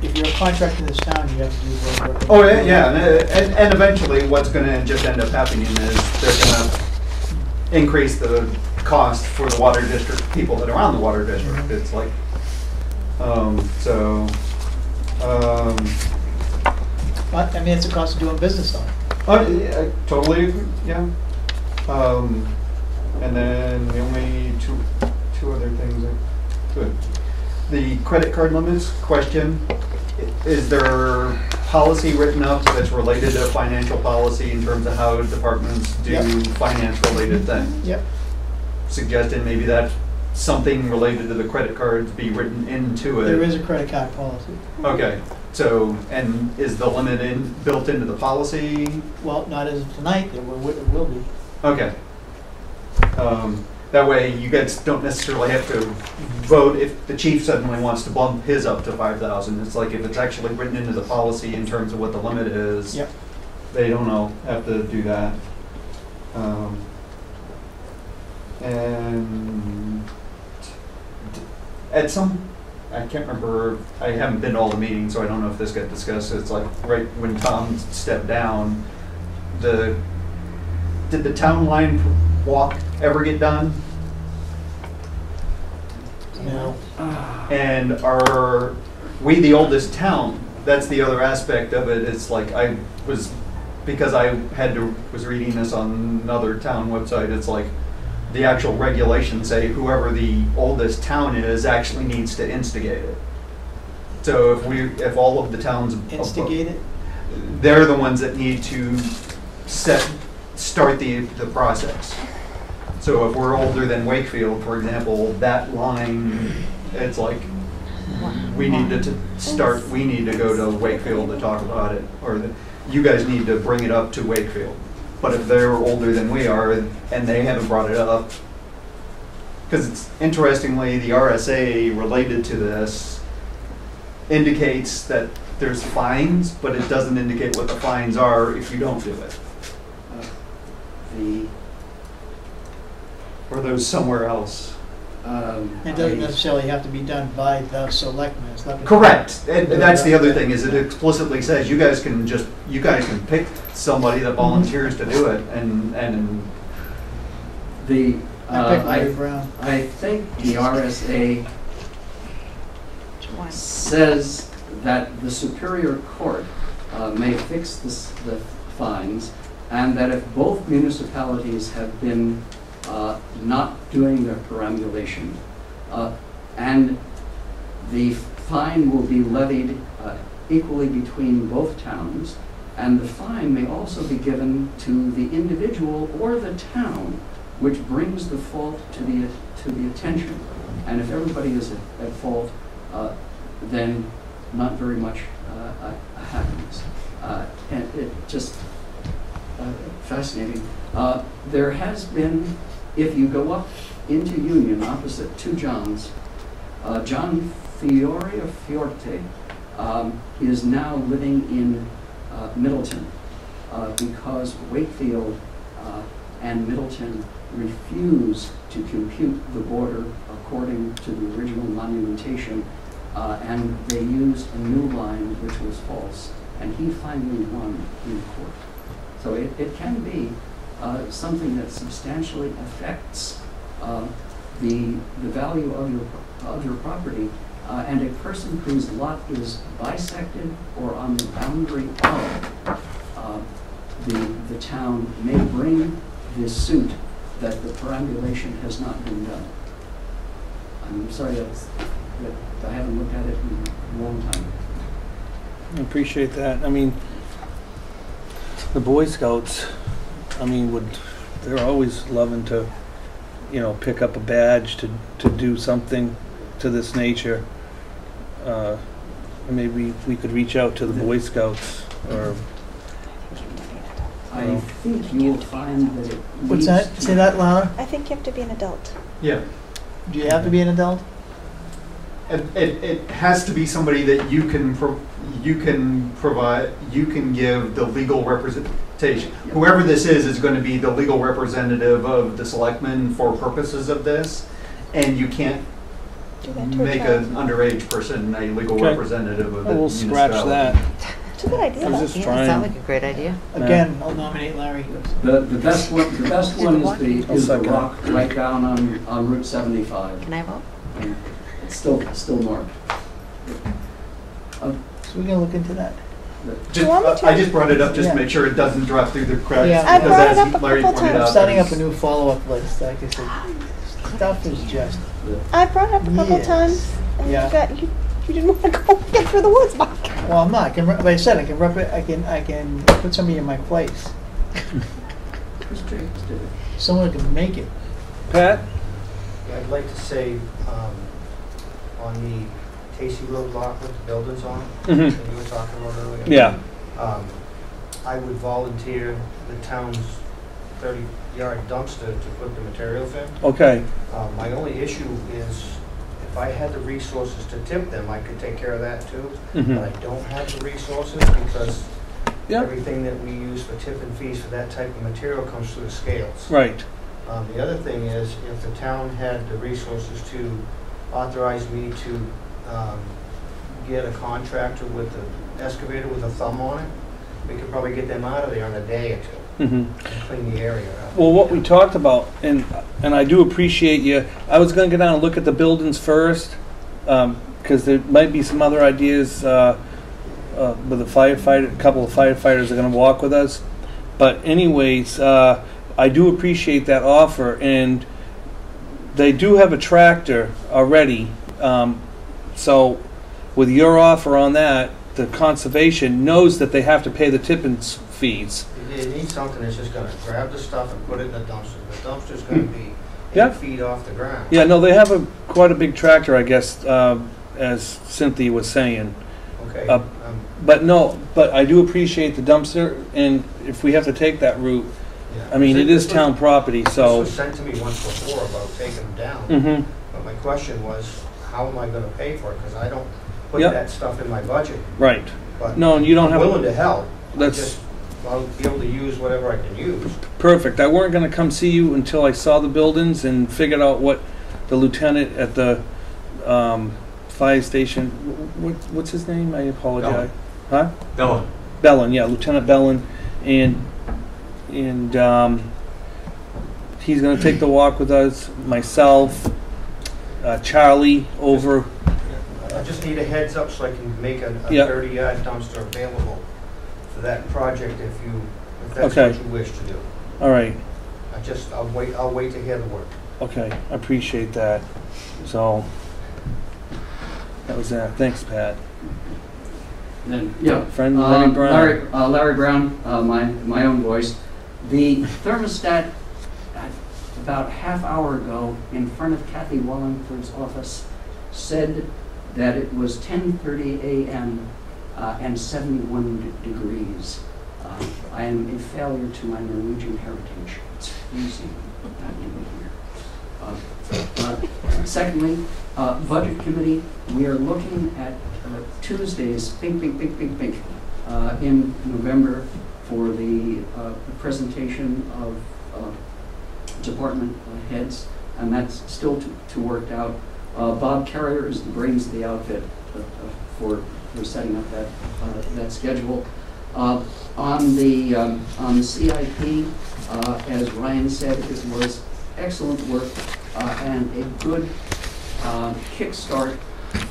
If you're a contractor in this town, you have to do work. Oh, yeah, and eventually what's gonna just end up happening is they're gonna increase the cost for the water district, people that are on the water district. It's like, But, I mean, it's a cost of doing business on it. oh, yeah, I totally agree, yeah. And then the only two other things, good. The credit card limits question, is there policy written up that's related to financial policy in terms of how departments do Yep. finance-related things? Yep. Suggesting maybe that something related to the credit cards be written into it. There is a credit card policy. Okay, so, and is the limit built into the policy? Well, not as of tonight, it will be. Okay. That way you guys don't necessarily have to vote if the chief suddenly wants to bump his up to 5,000. It's like if it's actually written into the policy in terms of what the limit is. Yep. They don't have to do that. And at some, I can't remember, I haven't been to all the meetings, so I don't know if this got discussed. It's like right when Tom stepped down, did the town line walk ever get done? No. And are we the oldest town? That's the other aspect of it. It's like because I was reading this on another town website, it's like the actual regulations say whoever the oldest town is actually needs to instigate it. So if all of the towns Instigate it? they're the ones that need to start the process. So if we're older than Wakefield, for example, that line, it's like, we need to go to Wakefield to talk about it, or you guys need to bring it up to Wakefield. But if they're older than we are and they haven't brought it up, because it's interestingly, the RSA related to this indicates that there's fines, but it doesn't indicate what the fines are if you don't do it. Or those somewhere else. It doesn't necessarily have to be done by the selectmen. It's not- Correct, and that's the other thing, is it explicitly says you guys can pick somebody that volunteers to do it, and The, I picked Larry Brown. I think the RSA says that the Superior Court may fix the fines, and that if both municipalities have been not doing their perambulation, and the fine will be levied equally between both towns, and the fine may also be given to the individual or the town which brings the fault to the attention. And if everybody is at fault, then not very much happens. And it just fascinating. There has been, if you go up into Union opposite to John's, John Fiorte is now living in Middleton because Wakefield and Middleton refuse to compute the border according to the original monumentation, and they used a new line which was false, and he finally won in court. So it can be something that substantially affects the value of your property, and a person whose lot is bisected or on the boundary of the town may bring this suit that the perambulation has not been done. I'm sorry that I haven't looked at it in a long time. I appreciate that. I mean, the Boy Scouts, I mean, they're always loving to, pick up a badge to do something to this nature. Maybe we could reach out to the Boy Scouts, or I think you will find that it What's that? Say that louder. I think you have to be an adult. yeah. Do you have to be an adult? It has to be somebody that you can provide, you can give the legal representation. Whoever this is going to be the legal representative of the selectmen for purposes of this, and you can't Do that to a make child. an underage person a legal Okay. representative of the We'll scratch municipality. that. It's a good idea. I was though. just Yeah, trying. sounds like a great idea. Again, I'll nominate Larry. The best one is the I'll second it. rock right down on Route 75. Can I vote? And it's still marked. So we're gonna look into that. Just, You want me to? I just brought it up just Yeah. to make sure it doesn't drop through the cracks. Yeah. I because brought it as up a Larry couple pointed times. out, I'm starting up a there's- new follow-up list, like I said. Stuff is just, I brought it up a couple Yes. times, and Yeah. you didn't want to go get through the woods, Mike. well, I'm not, like I said, I can put somebody in my place. Chris Jacobs did it. Someone who can make it. Pat? Yeah, I'd like to say, on the Casey Road lot with the buildings on, Mhm. that you were talking about earlier. Yeah. I would volunteer the town's 30-yard dumpster to put the materials in. Okay. My only issue is if I had the resources to tip them, I could take care of that too. Mhm. But I don't have the resources because Yeah. everything that we use for tip and fees for that type of material comes through the scales. Right. The other thing is, if the town had the resources to authorize me to get a contractor with the excavator with a thumb on it, we could probably get them out of there in a day or two Mhm. and clean the area up. Well, what we talked about, and I do appreciate you, I was gonna go down and look at the buildings first, because there might be some other ideas, with a firefighter, a couple of firefighters are gonna walk with us. But anyways, I do appreciate that offer, and they do have a tractor already, so with your offer on that, the conservation knows that they have to pay the tipping fees. You need something that's just gonna grab the stuff and put it in the dumpster. The dumpster's gonna be Yeah. 8 feet off the ground. Yeah, no, they have quite a big tractor, I guess, as Cynthia was saying. Okay. But I do appreciate the dumpster, and if we have to take that route, yeah. I mean, it is This town property, This so. was sent to me once before about taking them down. Mm-hmm. But my question was, how am I gonna pay for it? Because I don't put Yep. that stuff in my budget. Right. But No, and you don't I'm have. willing to help. That's I'll be able to use whatever I can use. perfect. I weren't gonna come see you until I saw the buildings and figured out what the lieutenant at the fire station, what's his name? I apologize. Huh? Dylan. Bellin, yeah, Lieutenant Bellin, and he's gonna take the walk with us, myself, Charlie over. I just need a heads up so I can make a Yeah. 30-yard dumpster available for that project if that's Okay. what you wish to do. All right, I'll wait to hear the word. okay, I appreciate that. So, that was that. Thanks, Pat. Then, yeah. Friend Larry Brown. Larry Brown, my own voice. The thermostat, about a half hour ago, in front of Kathy Wallingford's office, said that it was 10:30 a.m. And 71 degrees. I am a failure to my Norwegian heritage. It's freezing in here. Secondly, Budget Committee, we are looking at Tuesdays, pink, in November for the presentation of department heads, and that's still to work out. Bob Carrier is the brains of the outfit for setting up that schedule. On the CIP, as Ryan said, it was excellent work and a good kickstart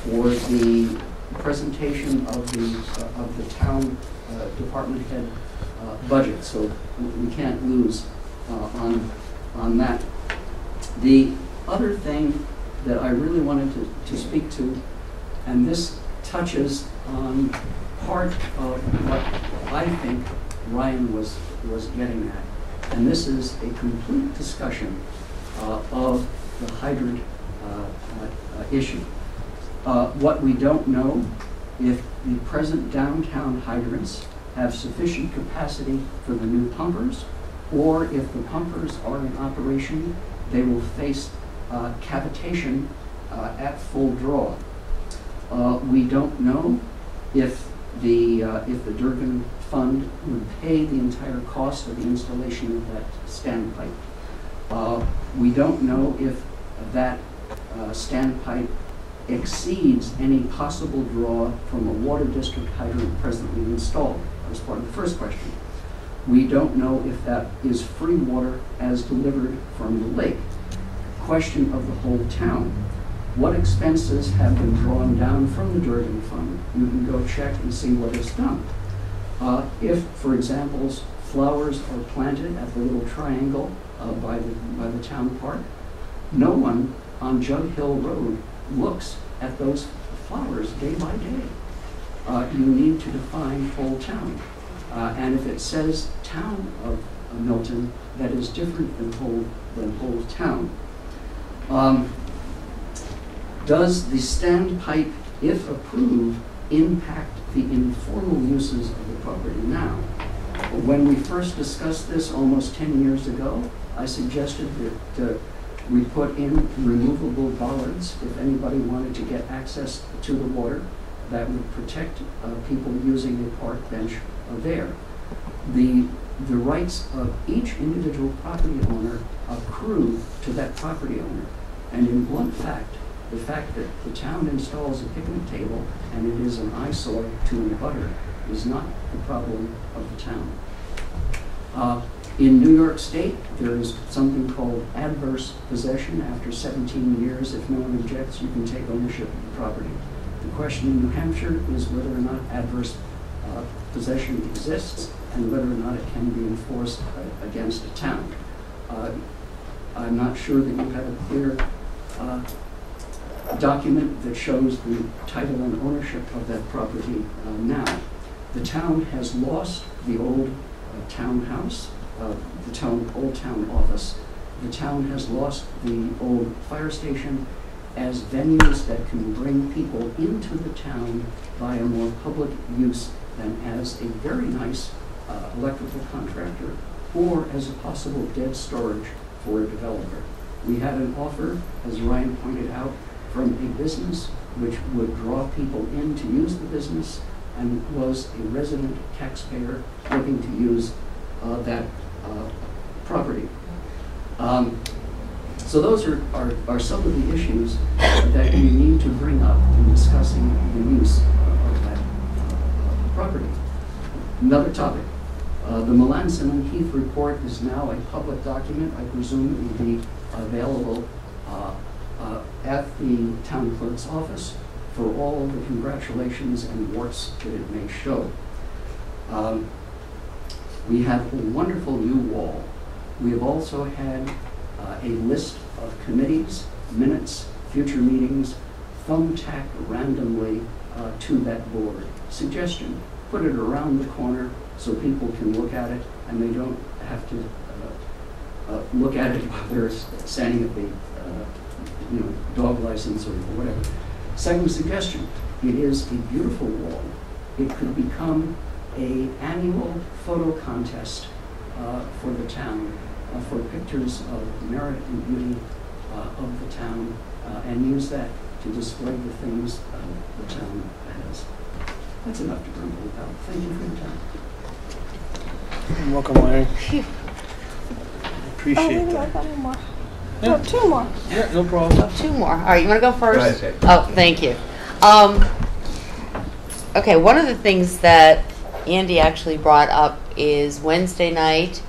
for the presentation of the town department head budget. So we can't lose on that. The other thing that I really wanted to speak to, and this touches on part of what I think Ryan was getting at, and this is a complete discussion of the hydrant issue. What we don't know, if the present downtown hydrants have sufficient capacity for the new pumpers, or if the pumpers are in operation, they will face cavitation at full draw. We don't know if the Durgan Fund would pay the entire cost of the installation of that standpipe. We don't know if that standpipe exceeds any possible draw from a water district hydrant presently installed. That was part of the first question. We don't know if that is free water as delivered from the lake. Question of the whole town. What expenses have been drawn down from the Durgan Fund? You can go check and see what is done. If, for example, flowers are planted at the little triangle by the town park, no one on Jug Hill Road looks at those flowers day by day. You need to define whole town. And if it says town of Milton, that is different than whole town. Does the standpipe, if approved, impact the informal uses of the property now? When we first discussed this almost 10 years ago, I suggested that we put in removable bollards if anybody wanted to get access to the water that would protect people using a park bench there. The rights of each individual property owner accrue to that property owner. And in blunt fact, the fact that the town installs a picnic table and it is an eyesore to an abutter is not the problem of the town. In New York State, there is something called adverse possession. After 17 years, if no one objects, you can take ownership of the property. The question in New Hampshire is whether or not adverse possession exists and whether or not it can be enforced against a town. I'm not sure that you have a clear document that shows the title and ownership of that property now. The town has lost the old townhouse, the old town office. The town has lost the old fire station as venues that can bring people into the town by a more public use than as a very nice electrical contractor or as a possible dead storage for a developer. We had an offer, as Ryan pointed out, from a business which would draw people in to use the business and was a resident taxpayer looking to use that property. So those are some of the issues that you need to bring up in discussing the use of that property. Another topic. The Melanson and Heath report is now a public document. I presume it will be available at the town clerk's office for all the congratulations and warts that it may show. We have a wonderful new wall. We have also had a list of committees, minutes, future meetings, thumbtacked randomly to that board. Suggestion, put it around the corner so people can look at it and they don't have to look at it while they're standing at the dog license or whatever. Second suggestion, it is a beautiful wall. It could become an annual photo contest for the town, for pictures of merit and beauty of the town, and use that to display the things the town has. That's enough to grumble about. Thank you for your time. You're welcome, Larry. Appreciate I that. got one more. Yeah. No, two more. Yeah, no problem. Two more. All right, you want to go first? Go ahead. Oh, thank you. Okay, one of the things that Andy actually brought up is Wednesday night,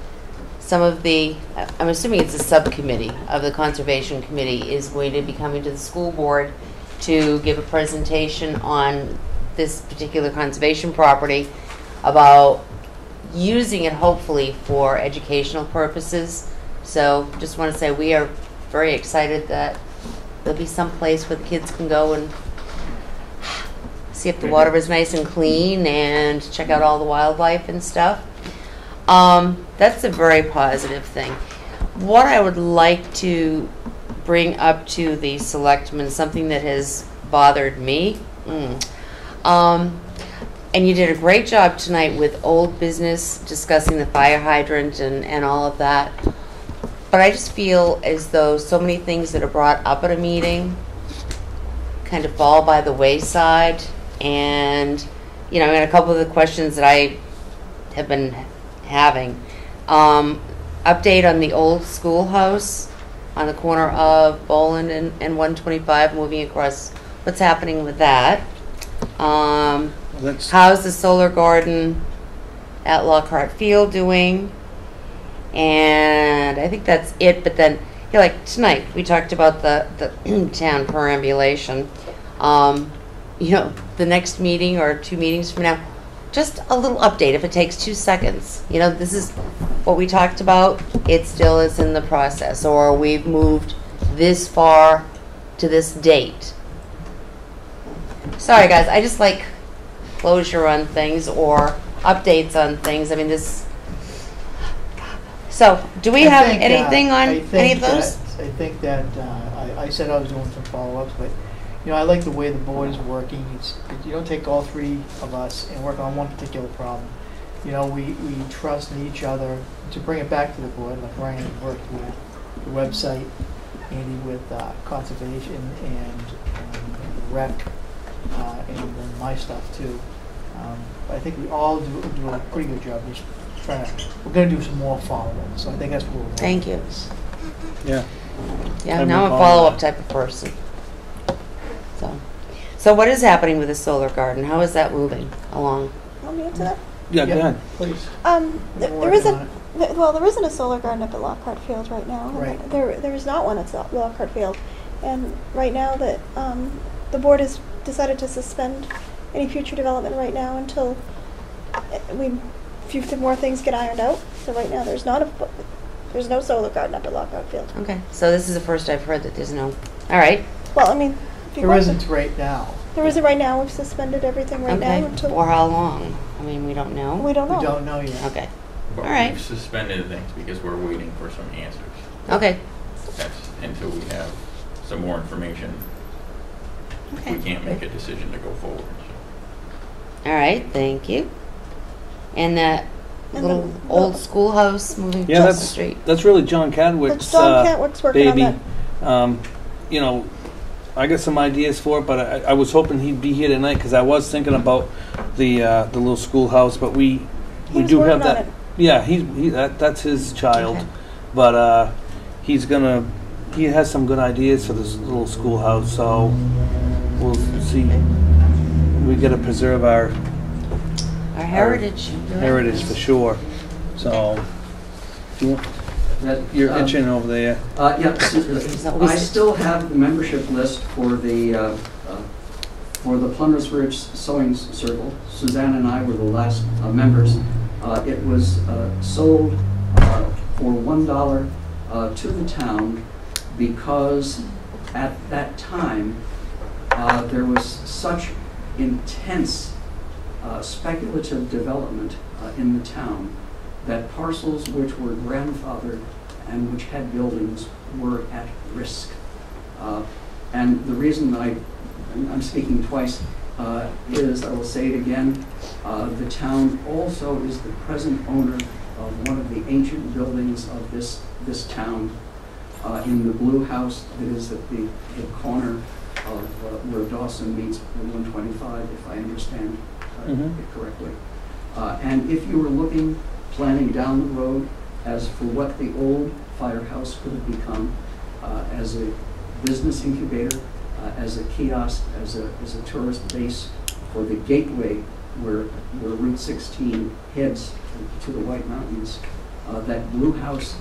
some of the, I'm assuming it's a subcommittee of the Conservation Committee, is going to be coming to the school board to give a presentation on this particular conservation property about using it hopefully for educational purposes. So just want to say we are very excited that there'll be some place where the kids can go and see if the water is nice and clean and check out all the wildlife and stuff. That's a very positive thing. What I would like to bring up to the selectmen, something that has bothered me, and you did a great job tonight with old business, discussing the fire hydrant and all of that. but I just feel as though so many things that are brought up at a meeting kind of fall by the wayside. And, you know, and a couple of the questions that I have been having. Update on the old schoolhouse on the corner of Boland and 125, moving across. What's happening with that? How's the solar garden at Lockhart Field doing? And I think that's it. But then, you know, like tonight, we talked about the town perambulation. You know, the next meeting or 2 meetings from now, just a little update if it takes 2 seconds. You know, this is what we talked about. It still is in the process, or we've moved this far to this date. Sorry, guys. I just like closure on things or updates on things. I mean, this. So, do we have anything on any of those? I think that I said I was doing some follow-ups, but you know, I like the way the board is working. You don't take all 3 of us and work on one particular problem. You know, we trust in each other to bring it back to the board. Like Ryan worked with the website, Andy with conservation and rec, and then my stuff too. I think we all do a pretty good job. Just trying to. We're going to do some more follow-up. So I think that's what we're. Thank you. Yeah. Yeah, now I'm a follow-up type of person. So what is happening with the solar garden? How is that moving along? Want me to answer that? Yeah, go ahead. Please. There isn't. Well, there isn't a solar garden up at Lockhart Field right now. Right. There is not one at Lockhart Field, and right now that the board has decided to suspend any future development right now until a few more things get ironed out. So right now there's no solar garden up at Lockhart Field. Okay, so this is the first I've heard that there's no. All right. Well, I mean, if you There want isn't right now. There isn't right now. We've suspended everything right Okay. now until For how long? I mean, we don't know. we don't know. We don't know yet. Okay. But All right. we've suspended things because we're waiting for some answers. Okay. That's until we have some more information. Okay. We can't make a decision to go forward. All right. Thank you. And that And little the- old schoolhouse moving Yeah, across the street. that's really John Cadwick's That's John Cadwick's working on baby. that. You know, I got some ideas for it, but I was hoping he'd be here tonight because I was thinking about the little schoolhouse, but we He's do have working on that. it. Yeah, that's his child, Okay. but he has some good ideas for this little schoolhouse, so we'll see. We got to preserve our heritage. heritage for sure. So, do you want, you're itching over there. Yeah, I still have the membership list for the Plumbers Ridge Sewing Circle. Suzanne and I were the last members. It was sold for $1 to the town because at that time there was such intense speculative development in the town that parcels which were grandfathered and which had buildings were at risk. And the reason I'm speaking twice is, I will say it again, the town also is the present owner of one of the ancient buildings of this town in the blue house that is at the corner of where Dawson meets 125, if I understand it correctly. And if you were planning down the road as for what the old firehouse could have become, as a business incubator, as a kiosk, as a tourist base for the gateway where Route 16 heads to the White Mountains, that blue house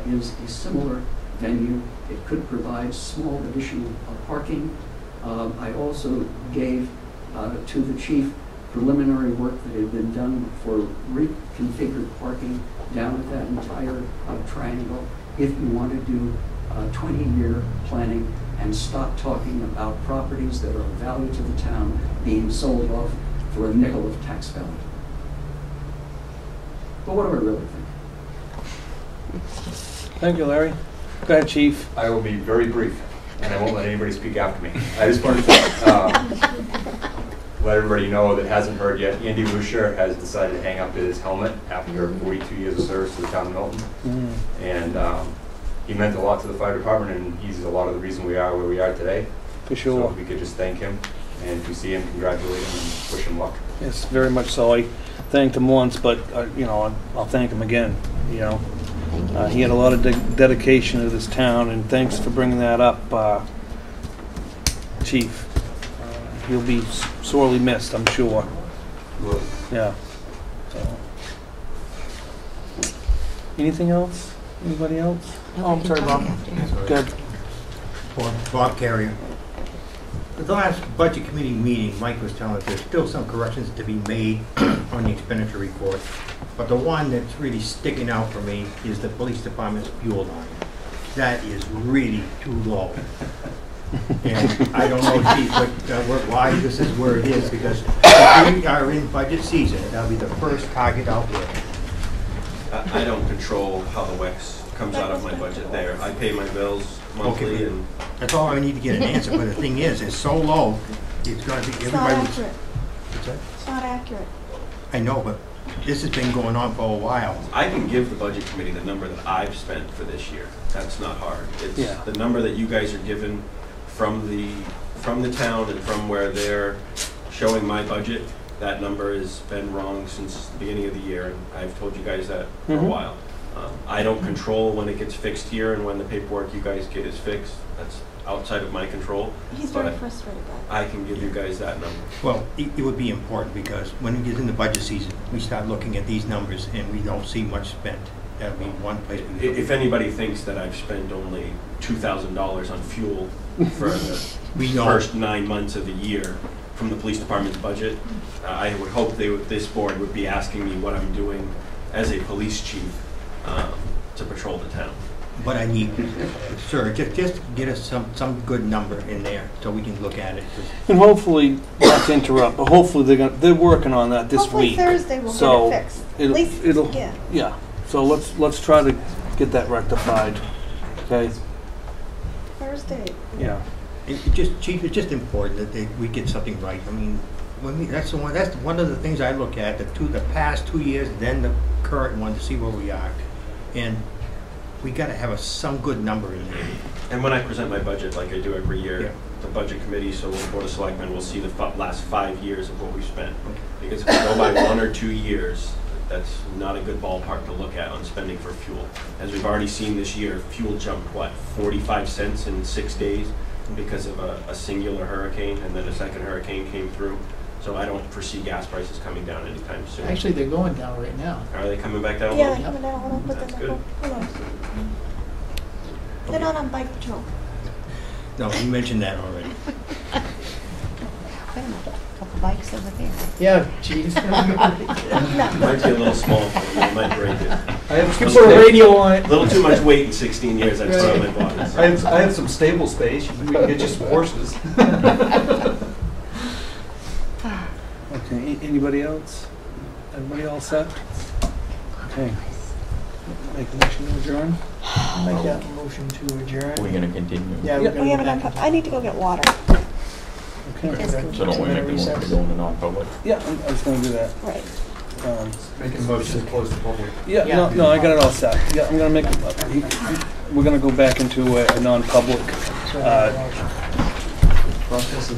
is a similar venue. It could provide small additional parking. I also gave to the chief preliminary work that had been done for reconfigured parking down at that entire triangle if you want to do 20-year planning and stop talking about properties that are of value to the town being sold off for a nickel of tax value. But what do I really think? Thank you, Larry. Go ahead, Chief. I will be very brief, and I won't let anybody speak after me. I just wanted to let everybody know that hasn't heard yet, Andy Lucia has decided to hang up his helmet after 42 years of service to the town of Milton. And he meant a lot to the fire department, and he's a lot of the reason we are where we are today. For So sure. if we could just thank him, and if we see him, congratulate him and wish him luck. Yes, very much so. I thanked him once, but, you know, I'll thank him again, you know. He had a lot of dedication to this town, and thanks for bringing that up, Chief. He'll be sorely missed, I'm sure. Yeah. So. Anything else? Anybody else? Oh, I'm sorry, Bob. Good. Bob Carrier. At the last budget committee meeting, Mike was telling us there's still some corrections to be made on the expenditure report. But the one that's really sticking out for me is the police department's fuel line. That is really too low. And I don't know, Chief, why this is where it is, because if we are in budget season, that'll be the first target out there. I don't control how the WEX comes out of my budget there. I pay my bills monthly, Okay, and that's all I need to get an answer, but the thing is, it's so low, it's gonna be, It's not everybody... accurate. What's that? It's not accurate. I know, but this has been going on for a while. I can give the budget committee the number that I've spent for this year. That's not hard. It's Yeah. the number that you guys are given from the town and from where they're showing my budget. That number has been wrong since the beginning of the year, and I've told you guys that for a while. I don't control when it gets fixed here and when the paperwork you guys get is fixed. That's outside of my control. He's but very frustrated by it. I can give you guys that number. Well, it would be important, because when we get in the budget season, we start looking at these numbers and we don't see much spent. That'll be one place. If anybody thinks that I've spent only $2,000 on fuel for the first 9 months of the year from the police department's budget, I would hope this board would be asking me what I'm doing as a police chief to patrol the town. But I need, sir, just get us some good number in there so we can look at it. And hopefully, not to interrupt, but hopefully they're working on that this Hopefully week. Thursday we'll So get it fixed. At it'll, least, it'll, yeah. So let's try to get that rectified. Okay. Thursday. Yeah. Chief, it's just important that we get something right. I mean, that's one of the things I look at, the past 2 years, then the current one, to see where we are. And we got to have some good number in there. And when I present my budget, like I do every year, Yeah. the budget committee, so the Board of Selectmen will see the last 5 years of what we spent. Because if we go by 1 or 2 years, that's not a good ballpark to look at on spending for fuel. As we've already seen this year, fuel jumped, 45 cents in 6 days because of a singular hurricane, and then a second hurricane came through. So I don't foresee gas prices coming down anytime soon. Actually, they're going down right now. Are they coming back down? a Yeah, little? they're coming down a little, but That's then good. who knows? They're not on bike patrol. No, you mentioned that already. Couple bikes over there. Yeah, geez. It might be a little small for me, I might break it. I have You put a radio on it. A little too much weight in 16 years, I'd put on my bodies. I have some stable space. We can get you some horses. Okay. Anybody else? Everybody all set? Okay. Make a motion to adjourn. Make that motion to adjourn. Are we gonna continue? Yeah, Yeah. we're We gonna haven't go done, back. I need to go get water. Okay. So don't we make the motion to go into non-public? Yeah, I was going to do that. Right. Making a motion to close the public. Yeah, no, I got it all set. Yeah, I'm going to we're going to go back into a non-public. So, Process